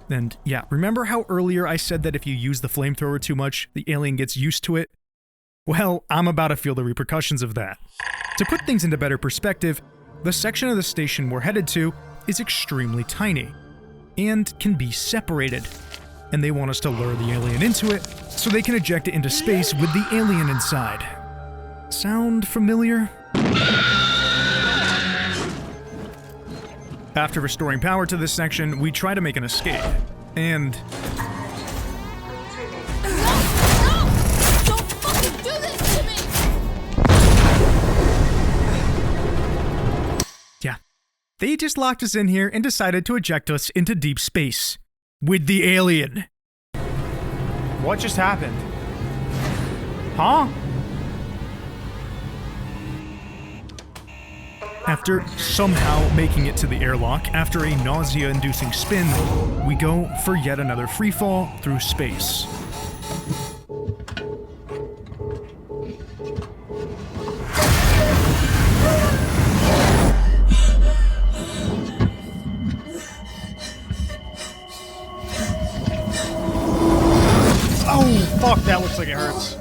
and yeah, remember how earlier I said that if you use the flamethrower too much, the alien gets used to it? Well, I'm about to feel the repercussions of that. To put things into better perspective, the section of the station we're headed to is extremely tiny and can be separated, and they want us to lure the alien into it so they can eject it into space with the alien inside. Sound familiar? After restoring power to this section, we try to make an escape, and... Don't fucking do this to me! yeah. They just locked us in here and decided to eject us into deep space. With the alien. What just happened? Huh? After somehow making it to the airlock, after a nausea-inducing spin, we go for yet another freefall through space. Oh, fuck, that looks like it hurts.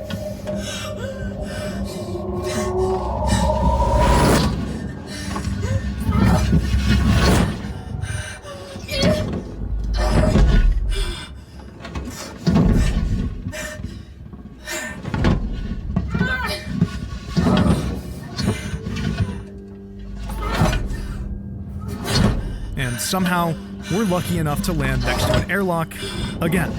And somehow, we're lucky enough to land next to an airlock again.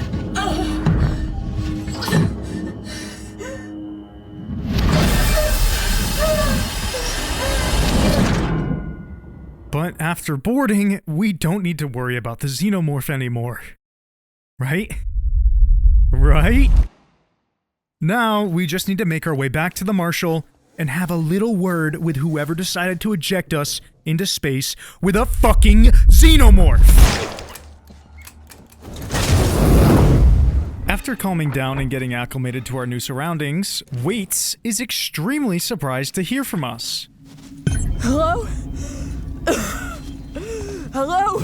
But after boarding, we don't need to worry about the xenomorph anymore. Right? Right? Now, we just need to make our way back to the Marshal and have a little word with whoever decided to eject us into space with a fucking xenomorph! After calming down and getting acclimated to our new surroundings, Waits is extremely surprised to hear from us. Hello? Hello?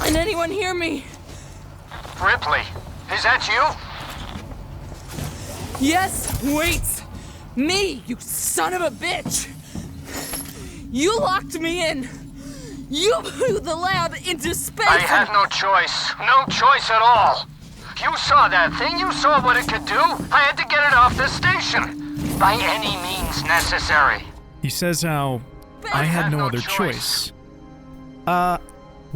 Can anyone hear me? Ripley, is that you? Yes, wait! Me, you son of a bitch! You locked me in! You blew the lab into space! I had no choice. No choice at all. You saw that thing. You saw what it could do. I had to get it off the station. By any means necessary. He says how I had no other choice.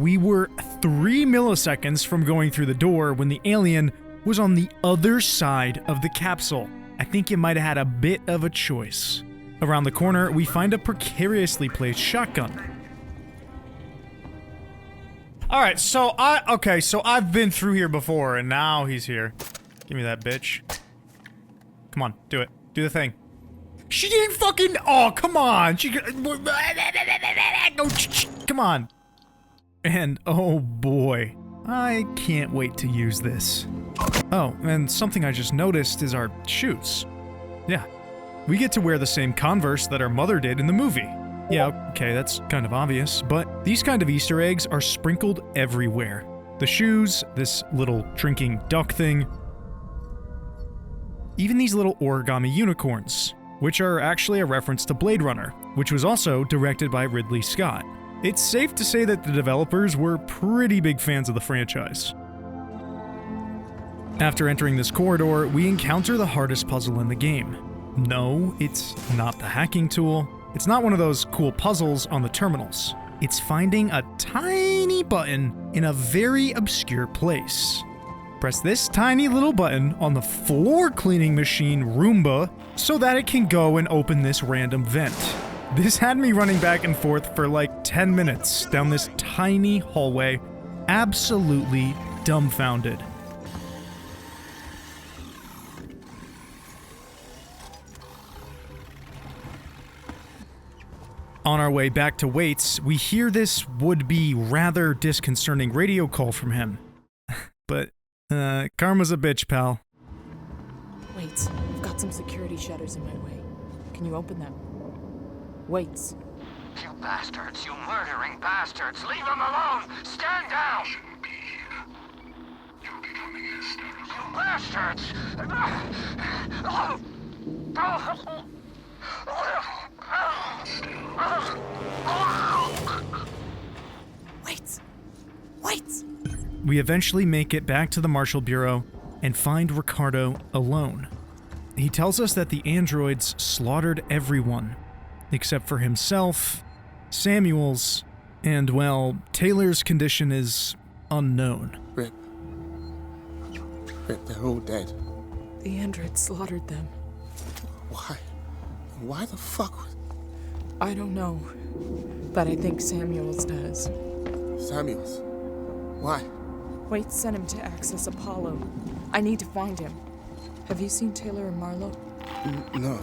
We were 3 milliseconds from going through the door when the alien was on the other side of the capsule. I think it might have had a bit of a choice. Around the corner, we find a precariously placed shotgun. Alright, so I've been through here before, and now he's here. Give me that bitch. Come on, do it. Do the thing. She didn't fucking. Oh, come on. She. Come on. And oh boy, I can't wait to use this. Oh, and something I just noticed is our shoes. Yeah, we get to wear the same Converse that our mother did in the movie. Yeah, okay, that's kind of obvious, but these kind of Easter eggs are sprinkled everywhere. The shoes, this little drinking duck thing, even these little origami unicorns, which are actually a reference to Blade Runner, which was also directed by Ridley Scott. It's safe to say that the developers were pretty big fans of the franchise. After entering this corridor, we encounter the hardest puzzle in the game. No, it's not the hacking tool. It's not one of those cool puzzles on the terminals. It's finding a tiny button in a very obscure place. Press this tiny little button on the floor cleaning machine Roomba so that it can go and open this random vent. This had me running back and forth for like 10 minutes down this tiny hallway, absolutely dumbfounded. On our way back to Waits, we hear this would-be rather disconcerting radio call from him. But, karma's a bitch, pal. Wait, I've got some security shutters in my way. Can you open them? Waits. You bastards, you murdering bastards! Leave him alone! Stand down! You're becoming hysterical. You bastards! Wait! Wait! We eventually make it back to the Marshal Bureau and find Ricardo alone. He tells us that the androids slaughtered everyone, except for himself, Samuels, and, well, Taylor's condition is unknown. Rip, they're all dead. The androids slaughtered them. Why? Why the fuck? I don't know, but I think Samuels does. Samuels? Why? Wait, sent him to access Apollo. I need to find him. Have you seen Taylor and Marlowe? No.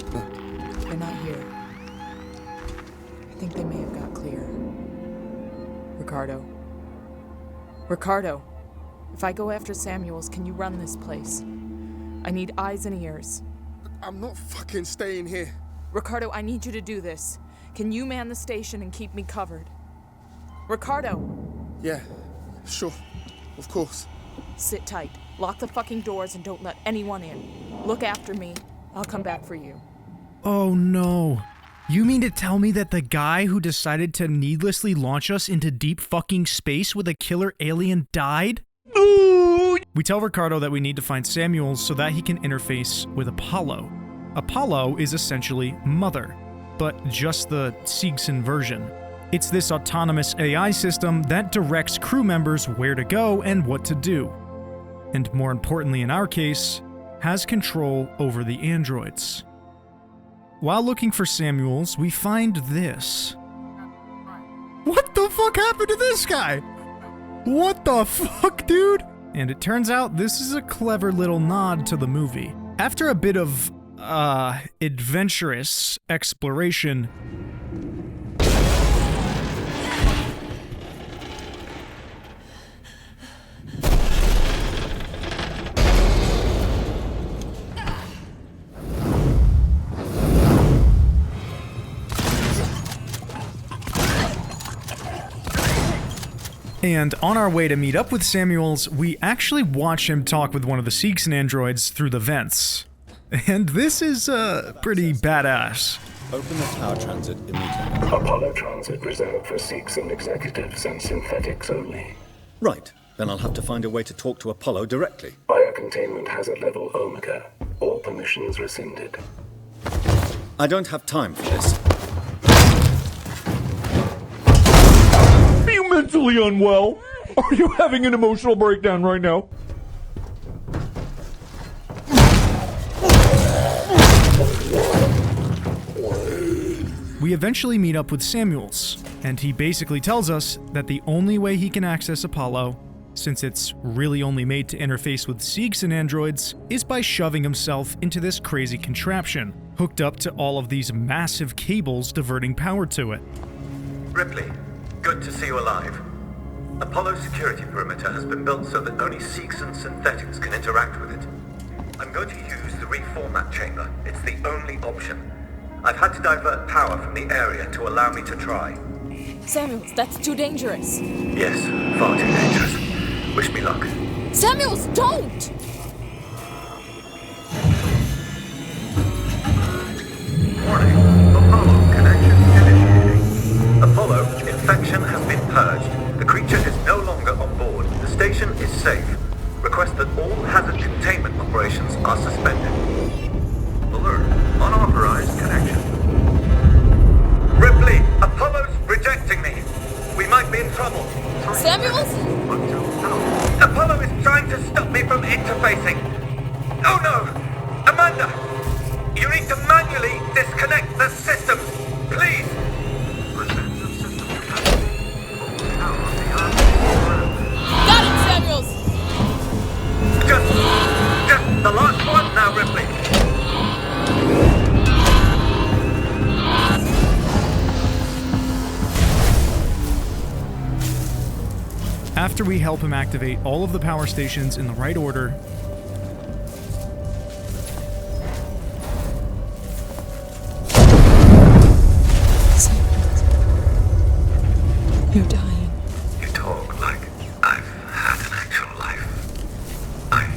They're not here. I think they may have got clear. Ricardo. Ricardo! If I go after Samuels, can you run this place? I need eyes and ears. I'm not fucking staying here. Ricardo, I need you to do this. Can you man the station and keep me covered? Ricardo! Yeah, sure. Of course. Sit tight. Lock the fucking doors and don't let anyone in. Look after me. I'll come back for you. Oh no. You mean to tell me that the guy who decided to needlessly launch us into deep fucking space with a killer alien died? Ooh. We tell Ricardo that we need to find Samuels so that he can interface with Apollo. Apollo is essentially Mother, but just the Seegson version. It's this autonomous AI system that directs crew members where to go and what to do. And more importantly in our case, has control over the androids. While looking for Samuels, we find this. What the fuck happened to this guy? What the fuck, dude? And it turns out this is a clever little nod to the movie. After a bit of, adventurous exploration, and on our way to meet up with Samuels, we actually watch him talk with one of the Seegson androids through the vents. And this is, pretty badass. Open the tower transit immediately. Apollo transit reserved for Seegson executives and synthetics only. Right. Then I'll have to find a way to talk to Apollo directly. Biocontainment hazard level Omega. All permissions rescinded. I don't have time for this. Human mentally unwell? Are you having an emotional breakdown right now? We eventually meet up with Samuels, and he basically tells us that the only way he can access Apollo, since it's really only made to interface with Seegson and androids, is by shoving himself into this crazy contraption, hooked up to all of these massive cables diverting power to it. Ripley, good to see you alive. Apollo's security perimeter has been built so that only Seegson synthetics can interact with it. I'm going to use the reformat chamber. It's the only option. I've had to divert power from the area to allow me to try. Samuels, that's too dangerous. Yes, far too dangerous. Wish me luck. Samuels, don't! Warning. Apollo connection initiating. Apollo, infection has been purged. The creature is no longer on board. The station is safe. Request that all hazard containment operations are suspended. Alert. Unauthorized connection. Ripley, Apollo's rejecting me. We might be in trouble. Samuels? Apollo is trying to stop me from interfacing. Oh no! Amanda! You need to manually disconnect the system. Please! Got it, Samuels! Just the last one now, Ripley. After we help him activate all of the power stations in the right order, You're dying. You talk like I've had an actual life. I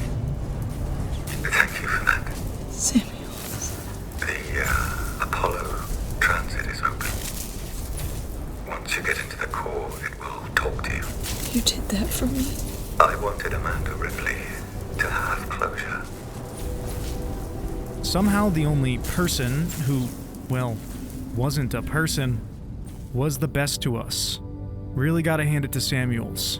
thank you for that. Samuels. The Apollo transit is open. Once you get into the core, it will talk to you. You did that for me. I wanted Amanda Ripley to have closure. somehow the only person who, well, wasn't a person, was the best to us. Really gotta hand it to Samuels.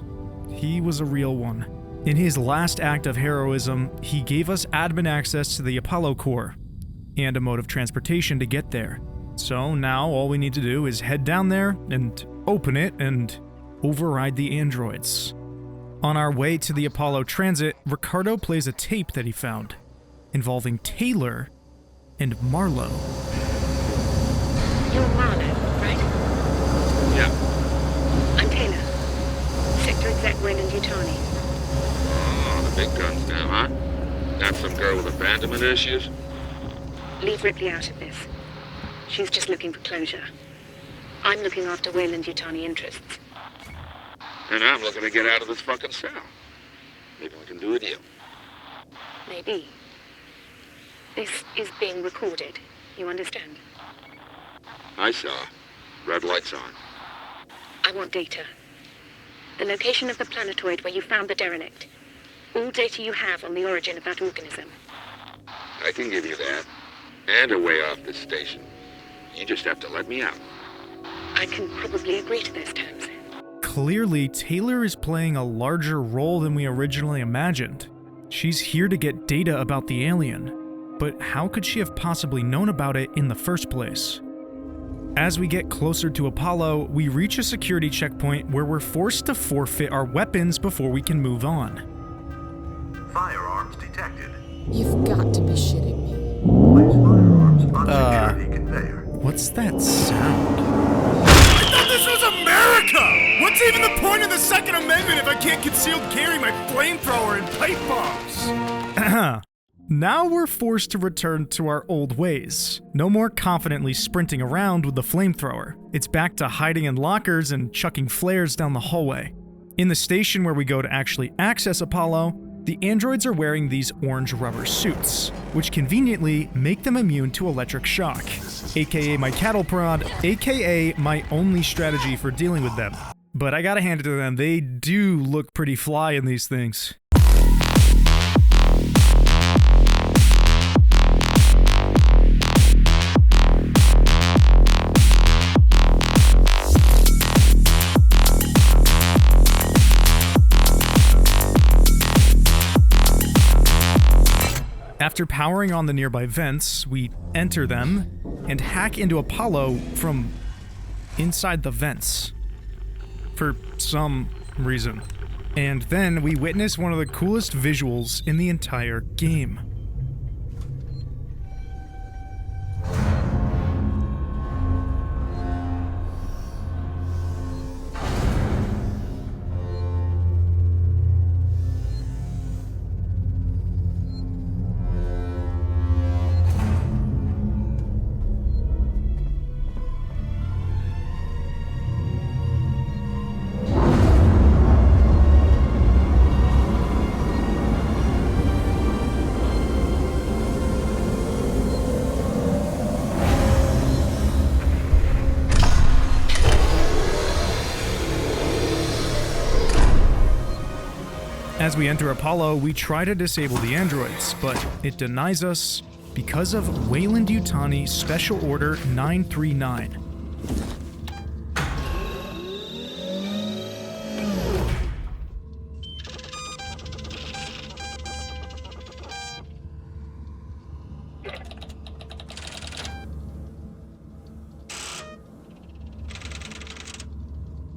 He was a real one. In his last act of heroism, he gave us admin access to the Apollo core, and a mode of transportation to get there. So now all we need to do is head down there and open it and override the androids. On our way to the Apollo transit, Ricardo plays a tape that he found, involving Taylor and Marlowe. You're Marlowe, right? Yeah. I'm Taylor. Sector Exec Wayland Yutani. Oh, the big guns now, huh? Not some girl with abandonment issues? Leave Ripley out of this. She's just looking for closure. I'm looking after Wayland Yutani interests. And I'm looking to get out of this fucking cell. Maybe we can do a deal. Maybe. This is being recorded. You understand? I saw. Red lights on. I want data. The location of the planetoid where you found the derelict. All data you have on the origin of that organism. I can give you that. And a way off this station. You just have to let me out. I can probably agree to those terms. Clearly, Taylor is playing a larger role than we originally imagined. She's here to get data about the alien, but how could she have possibly known about it in the first place? As we get closer to Apollo, we reach a security checkpoint where we're forced to forfeit our weapons before we can move on. Firearms detected. You've got to be shitting me. Place firearms on security conveyor. What's that sound? I thought this was America! What's even the point of the Second Amendment if I can't concealed carry my flamethrower and pipe bombs? Now we're forced to return to our old ways. No more confidently sprinting around with the flamethrower. It's back to hiding in lockers and chucking flares down the hallway. In the station where we go to actually access Apollo, the androids are wearing these orange rubber suits, which conveniently make them immune to electric shock, aka my cattle prod, aka my only strategy for dealing with them. But I gotta hand it to them, they do look pretty fly in these things. After powering on the nearby vents, we enter them and hack into Apollo from inside the vents. For some reason. And then we witness one of the coolest visuals in the entire game. As we enter Apollo, we try to disable the androids, but it denies us because of Weyland-Yutani Special Order 939.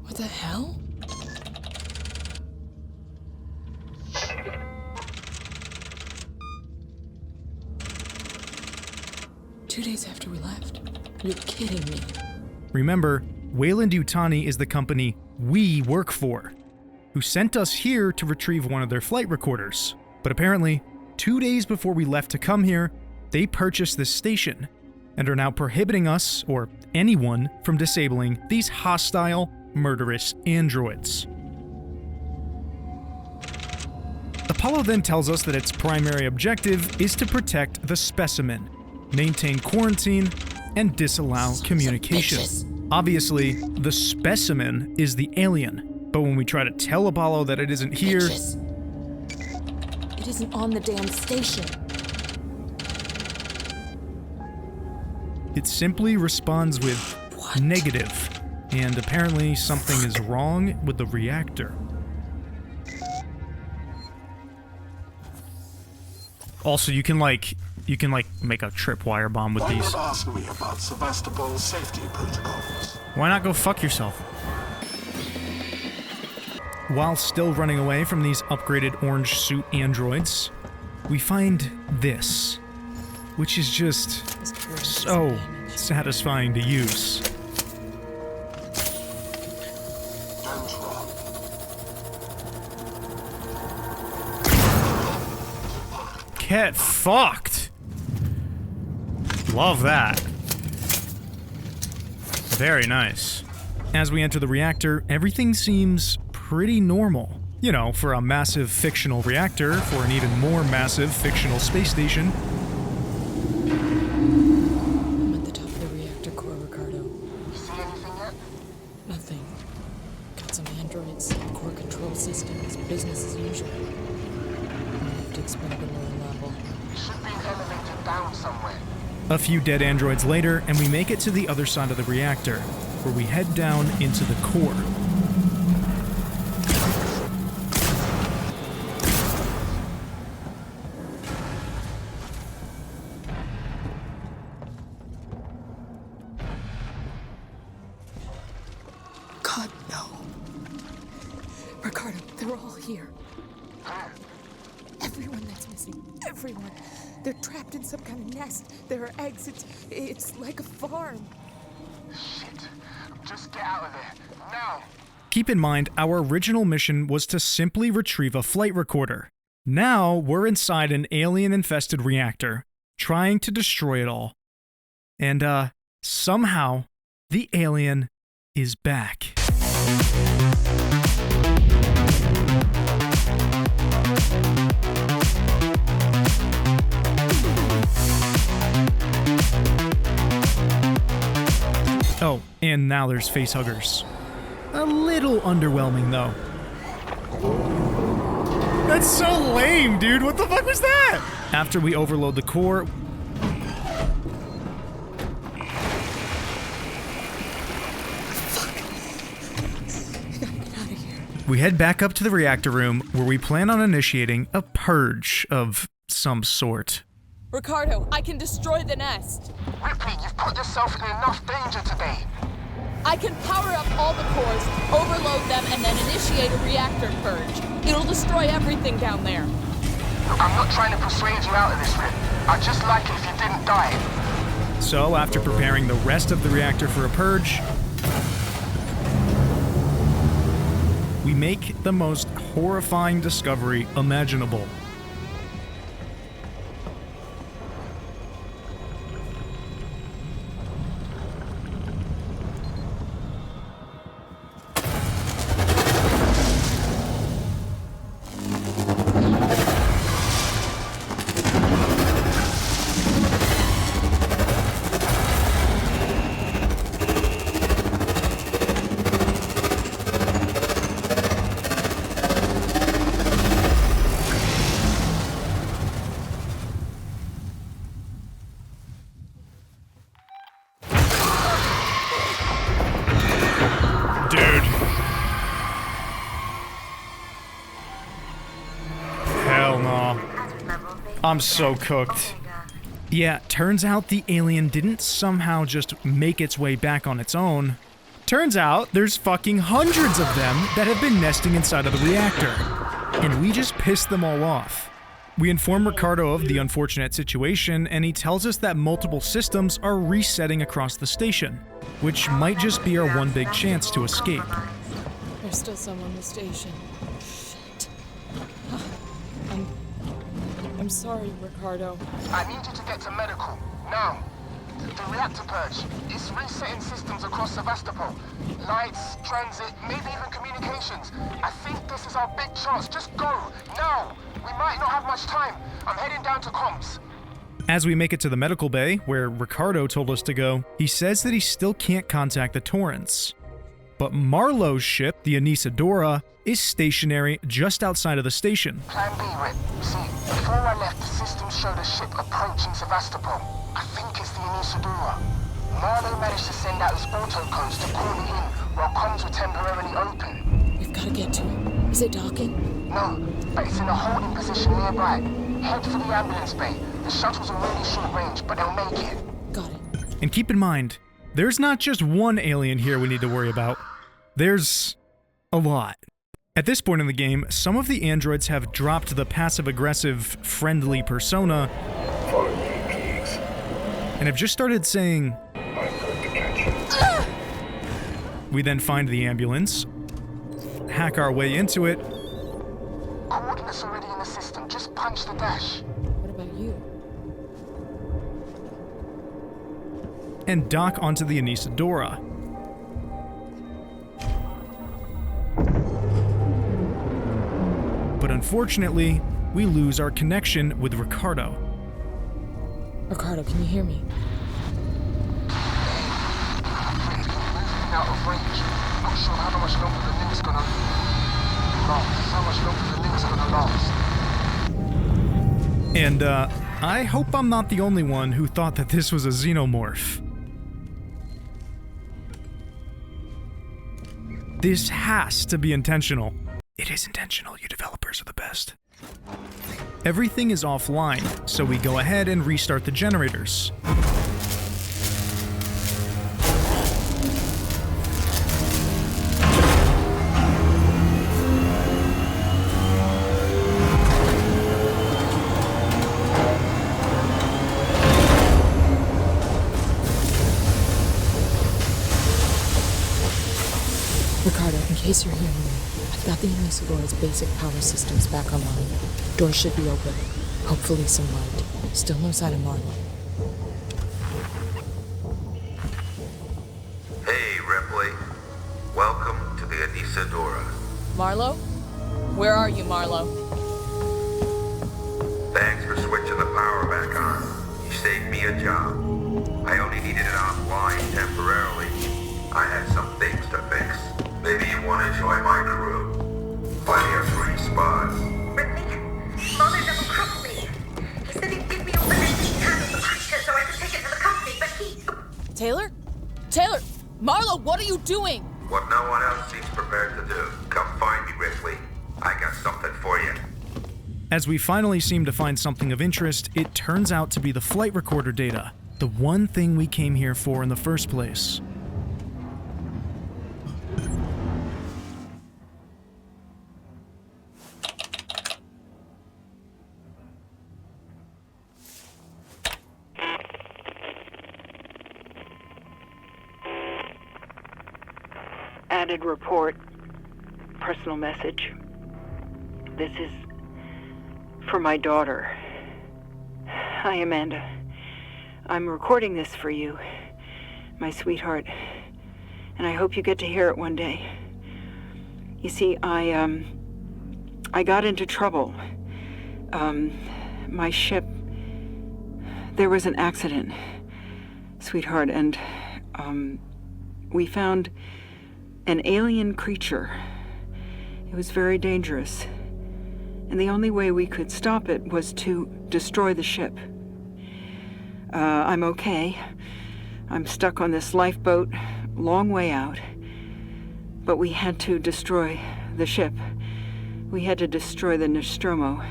What the hell? Two days after we left. You're kidding me. Remember, Weyland-Yutani is the company we work for, who sent us here to retrieve one of their flight recorders. But apparently, 2 days before we left to come here, they purchased this station, and are now prohibiting us, or anyone, from disabling these hostile, murderous androids. Apollo then tells us that its primary objective is to protect the specimen, maintain quarantine, and disallow communication. Obviously, the specimen is the alien, but when we try to tell Apollo that it isn't here... It isn't on the damn station. It simply responds with negative, and apparently something is wrong with the reactor. Also, you can make a tripwire bomb with Why these. not ask me about Sevastopol's safety protocols? Why not go fuck yourself? While still running away from these upgraded orange suit androids, we find this, which is just so satisfying to use. Get fucked. Love that. Very nice. As we enter the reactor, everything seems pretty normal. You know, for a massive fictional reactor, for an even more massive fictional space station. I'm at the top of the reactor core, Ricardo. You see anything yet? Nothing. Got some androids, core control systems, business as usual. I'm gonna have to expend a lower level. It should be an elevator down somewhere. A few dead androids later, and we make it to the other side of the reactor, where we head down into the core. God, no. Ricardo, they're all here. Everyone that's missing. Everyone. They're trapped in some kind of nest. There are eggs. It's like a farm. Shit. Just get out of there. Now. Keep in mind, our original mission was to simply retrieve a flight recorder. Now, we're inside an alien-infested reactor, trying to destroy it all. And, somehow, the alien is back. Oh, and now there's facehuggers. A little underwhelming, though. That's so lame, dude! What the fuck was that? After we overload the core... We head back up to the reactor room, where we plan on initiating a purge of some sort. Ricardo, I can destroy the nest. Ripley, you've put yourself in enough danger today. I can power up all the cores, overload them, and then initiate a reactor purge. It'll destroy everything down there. Look, I'm not trying to persuade you out of this, Rip. I'd just like it if you didn't die. So, after preparing the rest of the reactor for a purge, we make the most horrifying discovery imaginable. I'm so cooked. Yeah, turns out the alien didn't somehow just make its way back on its own. Turns out there's fucking hundreds of them that have been nesting inside of the reactor. And we just pissed them all off. We inform Ricardo of the unfortunate situation, and he tells us that multiple systems are resetting across the station, which might just be our one big chance to escape. There's still some on the station. Shit. I'm sorry, Ricardo. I need you to get to medical, now. The reactor purge. It's resetting systems across Sevastopol. Lights, transit, maybe even communications. I think this is our big chance. Just go, now. We might not have much time. I'm heading down to comms. As we make it to the medical bay, where Ricardo told us to go, he says that he still can't contact the Torrens. But Marlowe's ship, the Anisadora, is stationary just outside of the station. Plan B, Rip. See, before I left, the system showed a ship approaching Sevastopol. I think it's the Anisadora. Marlowe managed to send out his auto codes to call me in while comms were temporarily open. We've got to get to it. Is it docking? No, but it's in a holding position nearby. Head for the ambulance bay. The shuttles are really short range, but they'll make it. Got it. And keep in mind, there's not just one alien here we need to worry about. There's a lot. At this point in the game, some of the androids have dropped the passive-aggressive, friendly persona and have just started saying, We then find the ambulance, hack our way into it. Coordinates already in the system. Just punch the dash. What about you? And dock onto the Anisadora. But unfortunately, we lose our connection with Ricardo. Ricardo, can you hear me? Out of range. Not sure how much longer the link's gonna last. How much longer the link's gonna last. And, I hope I'm not the only one who thought that this was a xenomorph. This has to be intentional. It is intentional, you developers are the best. Everything is offline, so we go ahead and restart the generators. Ricardo, in case you're hearing me, I've got the Anisadora's basic power systems back online. Doors should be open. Hopefully some light. Still no sign of Marlowe. Hey, Ripley. Welcome to the Anisadora. Marlowe? Where are you, Marlowe? Thanks for switching the power back on. You saved me a job. I only needed it offline temporarily. I had some things to fix. Maybe you want to join my crew. Plenty of free spots. Ripley, Marlowe double-crossed me. He said he'd give me all the necessary handles the creature so I could take it to the company, but he... Taylor? Taylor! Marlowe, what are you doing? What no one else seems prepared to do. Come find me, Ripley. I got something for you. As we finally seem to find something of interest, it turns out to be the flight recorder data, the one thing we came here for in the first place. Added report. Personal message. This is for my daughter. Hi, Amanda. I'm recording this for you, my sweetheart, and I hope you get to hear it one day. You see, I got into trouble. My ship, there was an accident, sweetheart, and we found an alien creature. It was very dangerous, and the only way we could stop it was to destroy the ship. I'm okay. I'm stuck on this lifeboat, long way out. But we had to destroy the ship. We had to destroy the Nostromo.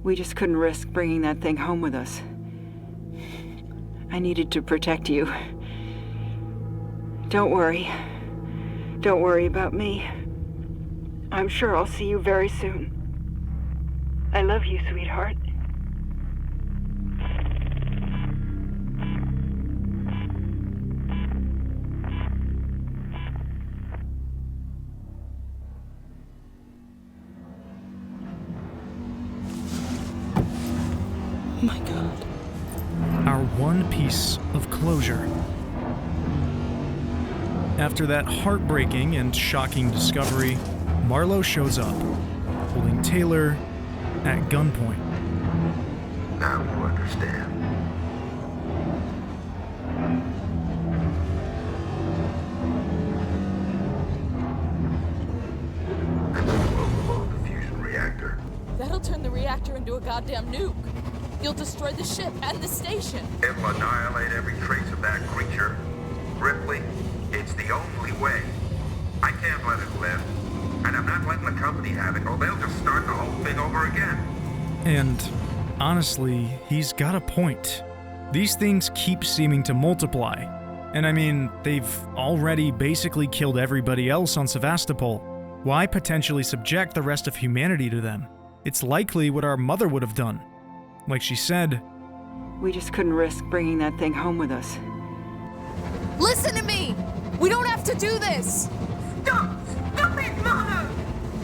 We just couldn't risk bringing that thing home with us. I needed to protect you. Don't worry. Don't worry about me. I'm sure I'll see you very soon. I love you, sweetheart. Oh my God. Our one piece of closure. After that heartbreaking and shocking discovery, Marlowe shows up, holding Taylor at gunpoint. Now you understand. And then you overload the fusion reactor. That'll turn the reactor into a goddamn nuke. You'll destroy the ship and the station. It will annihilate every trace of that creature. Ripley, it's the only way. I can't let it live. And I'm not letting the company have it, or they'll just start the whole thing over again. And honestly, he's got a point. These things keep seeming to multiply. And I mean, they've already basically killed everybody else on Sevastopol. Why potentially subject the rest of humanity to them? It's likely what our mother would have done. Like she said, we just couldn't risk bringing that thing home with us. Listen to me! We don't have to do this! Stop! Stop it, Marlowe!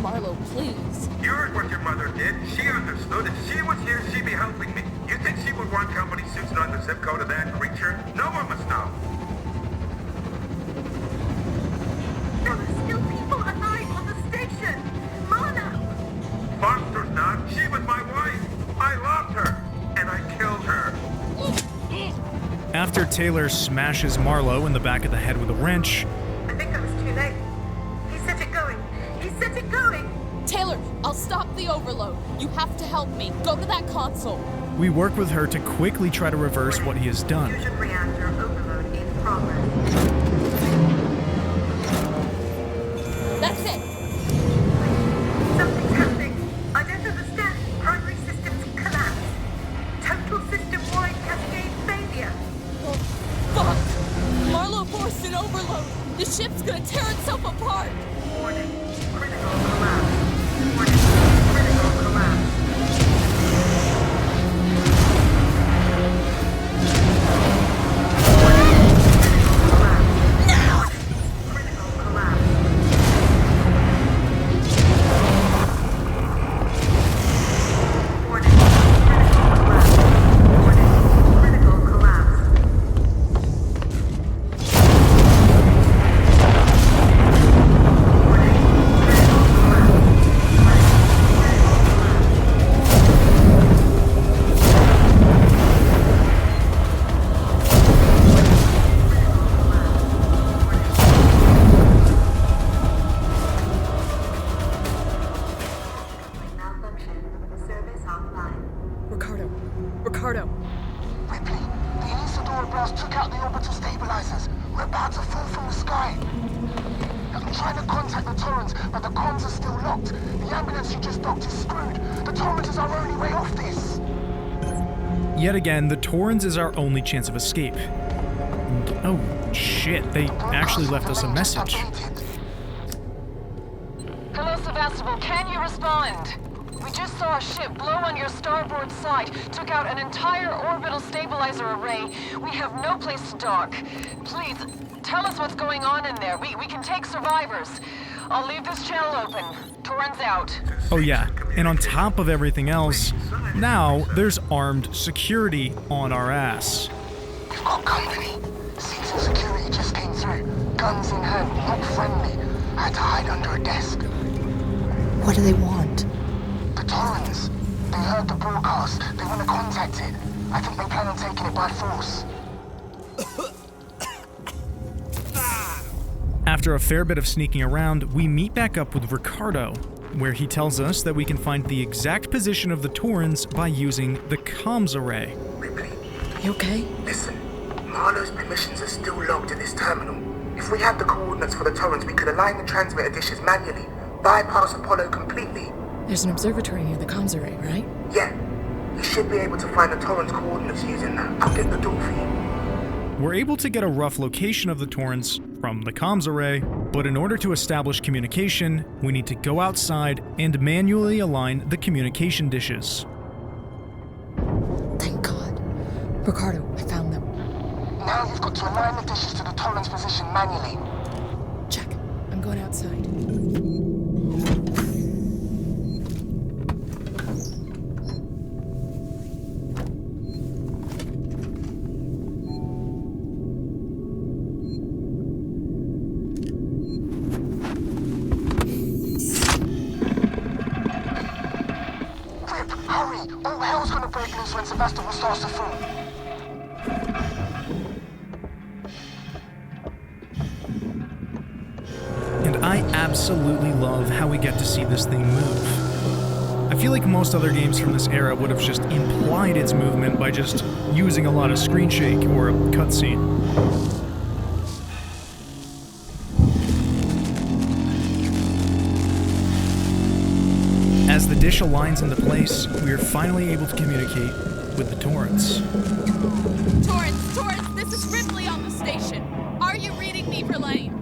Marlowe, please. You heard what your mother did. She understood. If she was here, she'd be helping me. You think she would want company suits on the zip code of that creature? No one must know. There are still people alive on the station! Marlowe! Foster's not. She was my wife. I loved her. And I killed her. After Taylor smashes Marlowe in the back of the head with a wrench, I think I was too late. He set it going. He set it going! Taylor, I'll stop the overload. You have to help me. Go to that console. we work with her to quickly try to reverse what he has done. Fusion reactor overload in progress. That's it! Something's happening. I don't understand. Primary systems collapse. Total system-wide cascade failure. Oh, fuck! Marlowe forced an overload. The ship's gonna tear itself apart. Warning. Critical collapse. Warning. Critical collapse. Ricardo. Ripley, the Isadora blast took out the orbital stabilizers. We're about to fall from the sky. I'm trying to contact the Torrens, but the comms are still locked. The ambulance you just docked is screwed. The Torrens is our only way off this. Yet again, the Torrens is our only chance of escape. And, oh, shit, they actually left us a message. Hello, Sevastopol. Can you respond? We just saw a ship blow on your starboard side, took out an entire orbital stabilizer array. We have no place to dock. Please, tell us what's going on in there. We can take survivors. I'll leave this channel open. Torrens out. Oh yeah, and on top of everything else, now there's armed security on our ass. We've got company. Seats and security just came through. Guns in hand, not friendly. I had to hide under a desk. What do they want? The Torrens. They heard the broadcast. They want to contact it. I think they plan on taking it by force. After a fair bit of sneaking around, we meet back up with Ricardo, where he tells us that we can find the exact position of the Torrens by using the comms array. Ripley. You okay? Listen, Marlowe's permissions are still logged in this terminal. If we had the coordinates for the Torrens, we could align the transmitter dishes manually, bypass Apollo completely. There's an observatory near the comms array, right? Yeah. You should be able to find the Torrens coordinates using that. I'll get the door for you. We're able to get a rough location of the Torrens from the comms array, but in order to establish communication, we need to go outside and manually align the communication dishes. Thank God. Ricardo, I found them. Now you've got to align the dishes to the Torrens position manually. Check. I'm going outside. Hurry! All hell's gonna break loose when Sevastopol starts to fall. And I absolutely love how we get to see this thing move. I feel like most other games from this era would have just implied its movement by just using a lot of screen shake or a cutscene. As the dish aligns into place, we are finally able to communicate with the Torrens. Torrens, this is Ripley on the station. Are you reading me, Verlaine?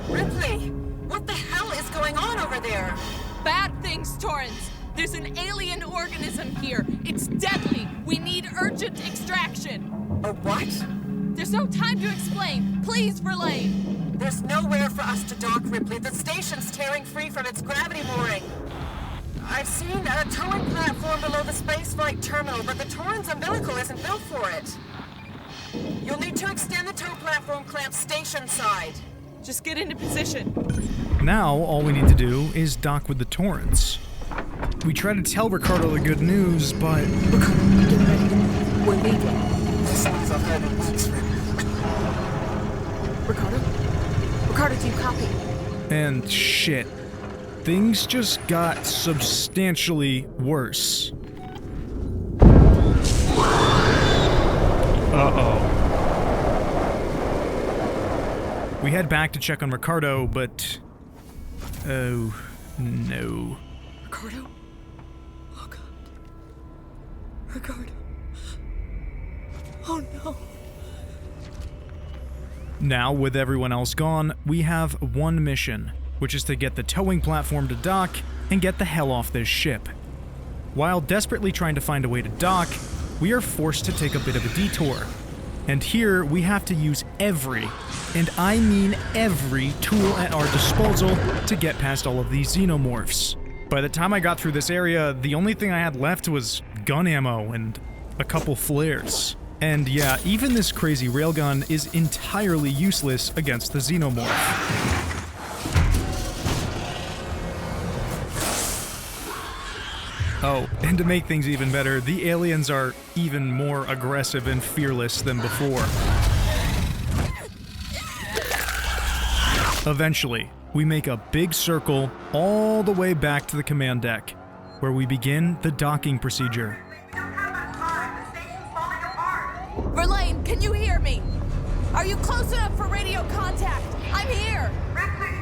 Ripley, what the hell is going on over there? Bad things, Torrens. There's an alien organism here. It's deadly. We need urgent extraction. A what? There's no time to explain. Please, Verlaine. There's nowhere for us to dock, Ripley. The station's tearing free from its gravity mooring. I've seen a towing platform below the spaceflight terminal, but the Torrens umbilical isn't built for it. You'll need to extend the tow platform clamp station side. Just get into position. Now, all we need to do is dock with the Torrens. We try to tell Ricardo the good news, but... Ricardo, get ready. We're leaving. Ricardo, do you copy? And shit. Things just got substantially worse. Uh-oh. We head back to check on Ricardo, but... oh, no. Ricardo? Oh, God. Ricardo. Oh, no. Now, with everyone else gone, we have one mission, which is to get the towing platform to dock and get the hell off this ship. While desperately trying to find a way to dock, we are forced to take a bit of a detour. And here, we have to use every, and I mean every, tool at our disposal to get past all of these xenomorphs. By the time I got through this area, the only thing I had left was gun ammo and a couple flares. And yeah, even this crazy railgun is entirely useless against the xenomorph. Oh, and to make things even better, the aliens are even more aggressive and fearless than before. Eventually, we make a big circle all the way back to the command deck, where we begin the docking procedure. Verlaine, can you hear me? Are you close enough for radio contact? I'm here! Ripley,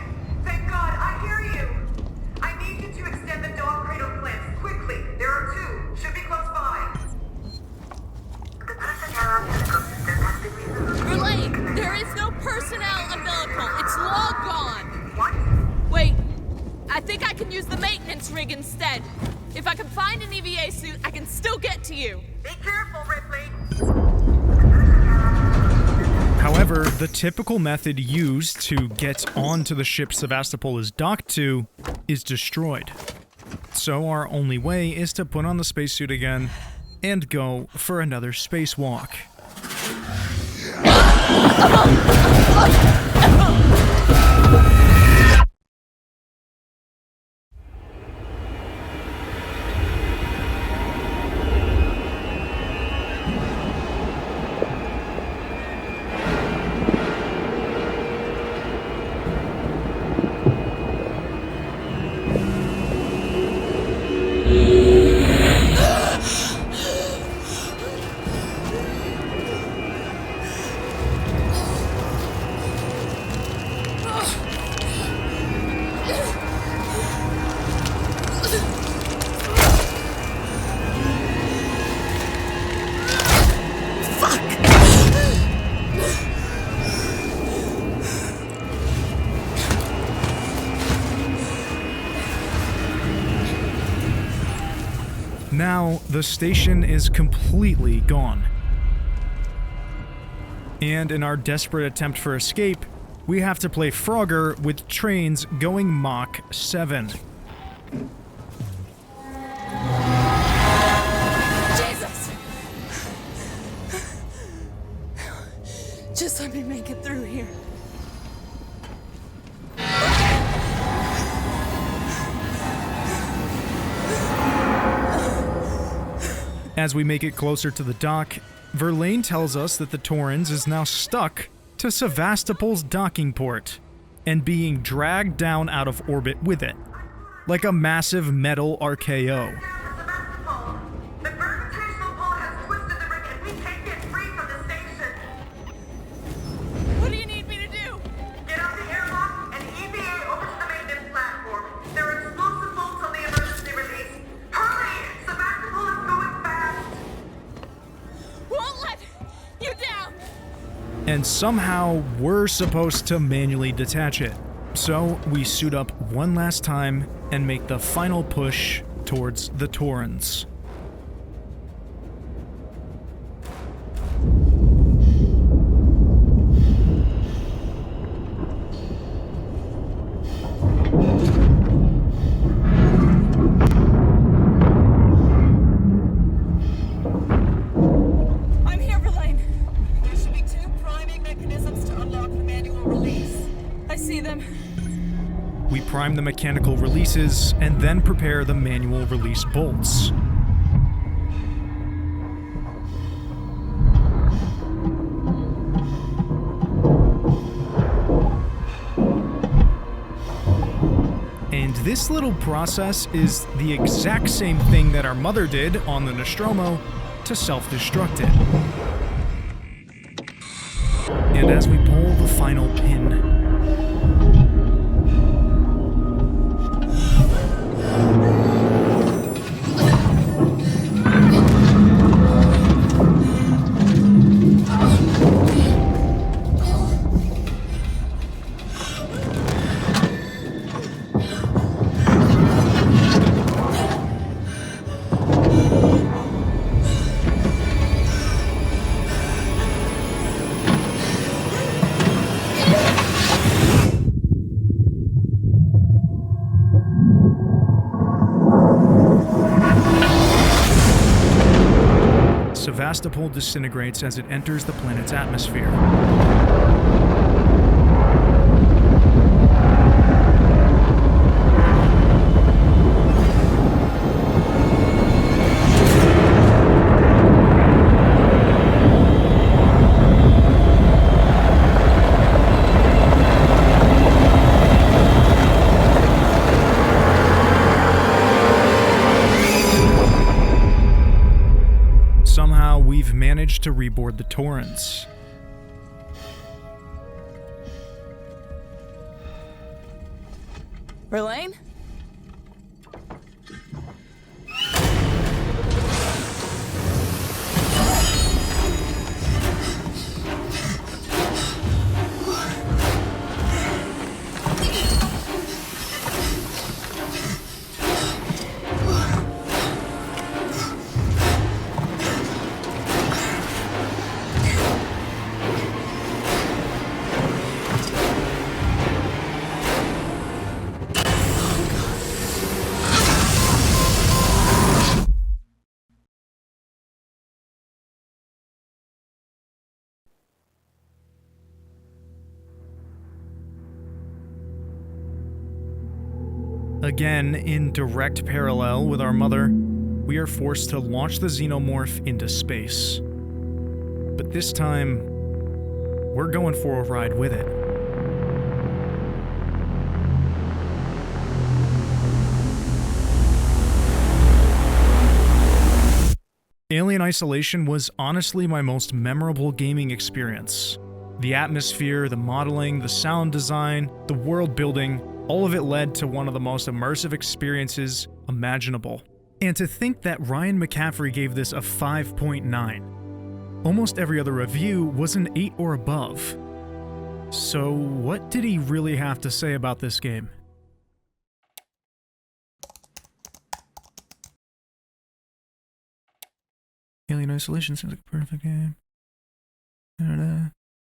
instead. If I can find an EVA suit, I can still get to you. Be careful, Ripley. However, the typical method used to get onto the ship Sevastopol is docked to is destroyed. So our only way is to put on the spacesuit again and go for another spacewalk. Now, the station is completely gone. And in our desperate attempt for escape, we have to play Frogger with trains going Mach 7. Jesus! Just let me make it through here. As we make it closer to the dock, Verlaine tells us that the Torrens is now stuck to Sevastopol's docking port and being dragged down out of orbit with it, like a massive metal RKO. The gravitational pull has twisted the ring and we can't get free from the station. What do you need me to do? Get out the airlock and EVA over to the maintenance platform. There are explosive bolts on the emergency release. Hurry! Sevastopol is going fast. Won't let you down. And somehow we're supposed to manually detach it. So we suit up one last time and make the final push towards the Torrens. I'm here, Verlaine. There should be 2 priming mechanisms to unlock the manual release. I see them. We prime the mechanical releases and then prepare the manual release bolts. And this little process is the exact same thing that our mother did on the Nostromo to self-destruct it. And as we pull the final pin, Sevastopol disintegrates as it enters the planet's atmosphere. Somehow, we've managed to reboard the Torrens. Verlaine? Again, in direct parallel with our mother, we are forced to launch the xenomorph into space. But this time, we're going for a ride with it. Alien Isolation was honestly my most memorable gaming experience. The atmosphere, the modeling, the sound design, the world building, all of it led to one of the most immersive experiences imaginable. And to think that Ryan McCaffrey gave this a 5.9. Almost every other review was an 8 or above. So what did he really have to say about this game? Alien Isolation seems like a perfect game.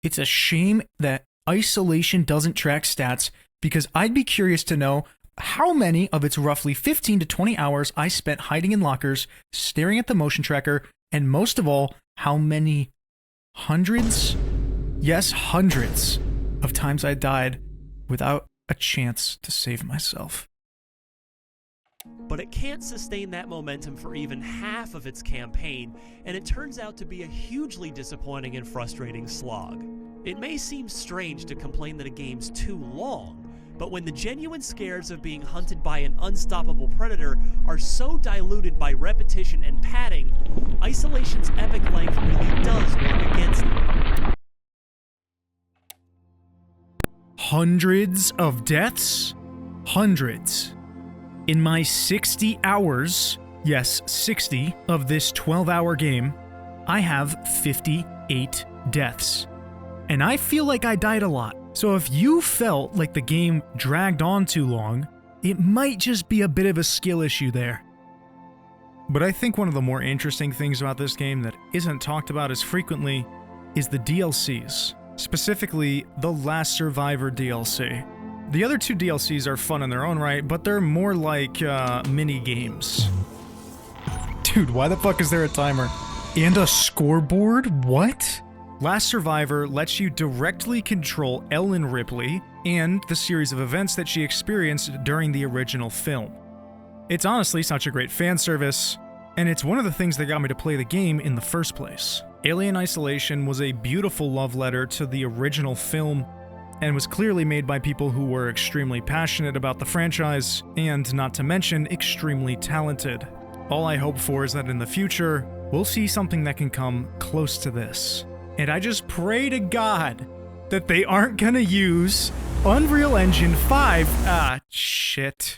It's a shame that Isolation doesn't track stats, because I'd be curious to know how many of its roughly 15 to 20 hours I spent hiding in lockers, staring at the motion tracker, and most of all, how many hundreds, yes, hundreds of times I died without a chance to save myself. But it can't sustain that momentum for even half of its campaign, and it turns out to be a hugely disappointing and frustrating slog. It may seem strange to complain that a game's too long, but when the genuine scares of being hunted by an unstoppable predator are so diluted by repetition and padding, Isolation's epic length really does work against it. Hundreds of deaths? Hundreds. In my 60 hours, yes, 60, of this 12-hour game, I have 58 deaths. And I feel like I died a lot. So if you felt like the game dragged on too long, it might just be a bit of a skill issue there. But I think one of the more interesting things about this game that isn't talked about as frequently is the DLCs, specifically the Last Survivor DLC. The other two DLCs are fun in their own right, but they're more like mini-games. Dude, why the fuck is there a timer? And a scoreboard? What? Last Survivor lets you directly control Ellen Ripley and the series of events that she experienced during the original film. It's honestly such a great fan service, and it's one of the things that got me to play the game in the first place. Alien Isolation was a beautiful love letter to the original film, and was clearly made by people who were extremely passionate about the franchise, and not to mention, extremely talented. All I hope for is that in the future, we'll see something that can come close to this. And I just pray to God that they aren't gonna use Unreal Engine 5. Shit.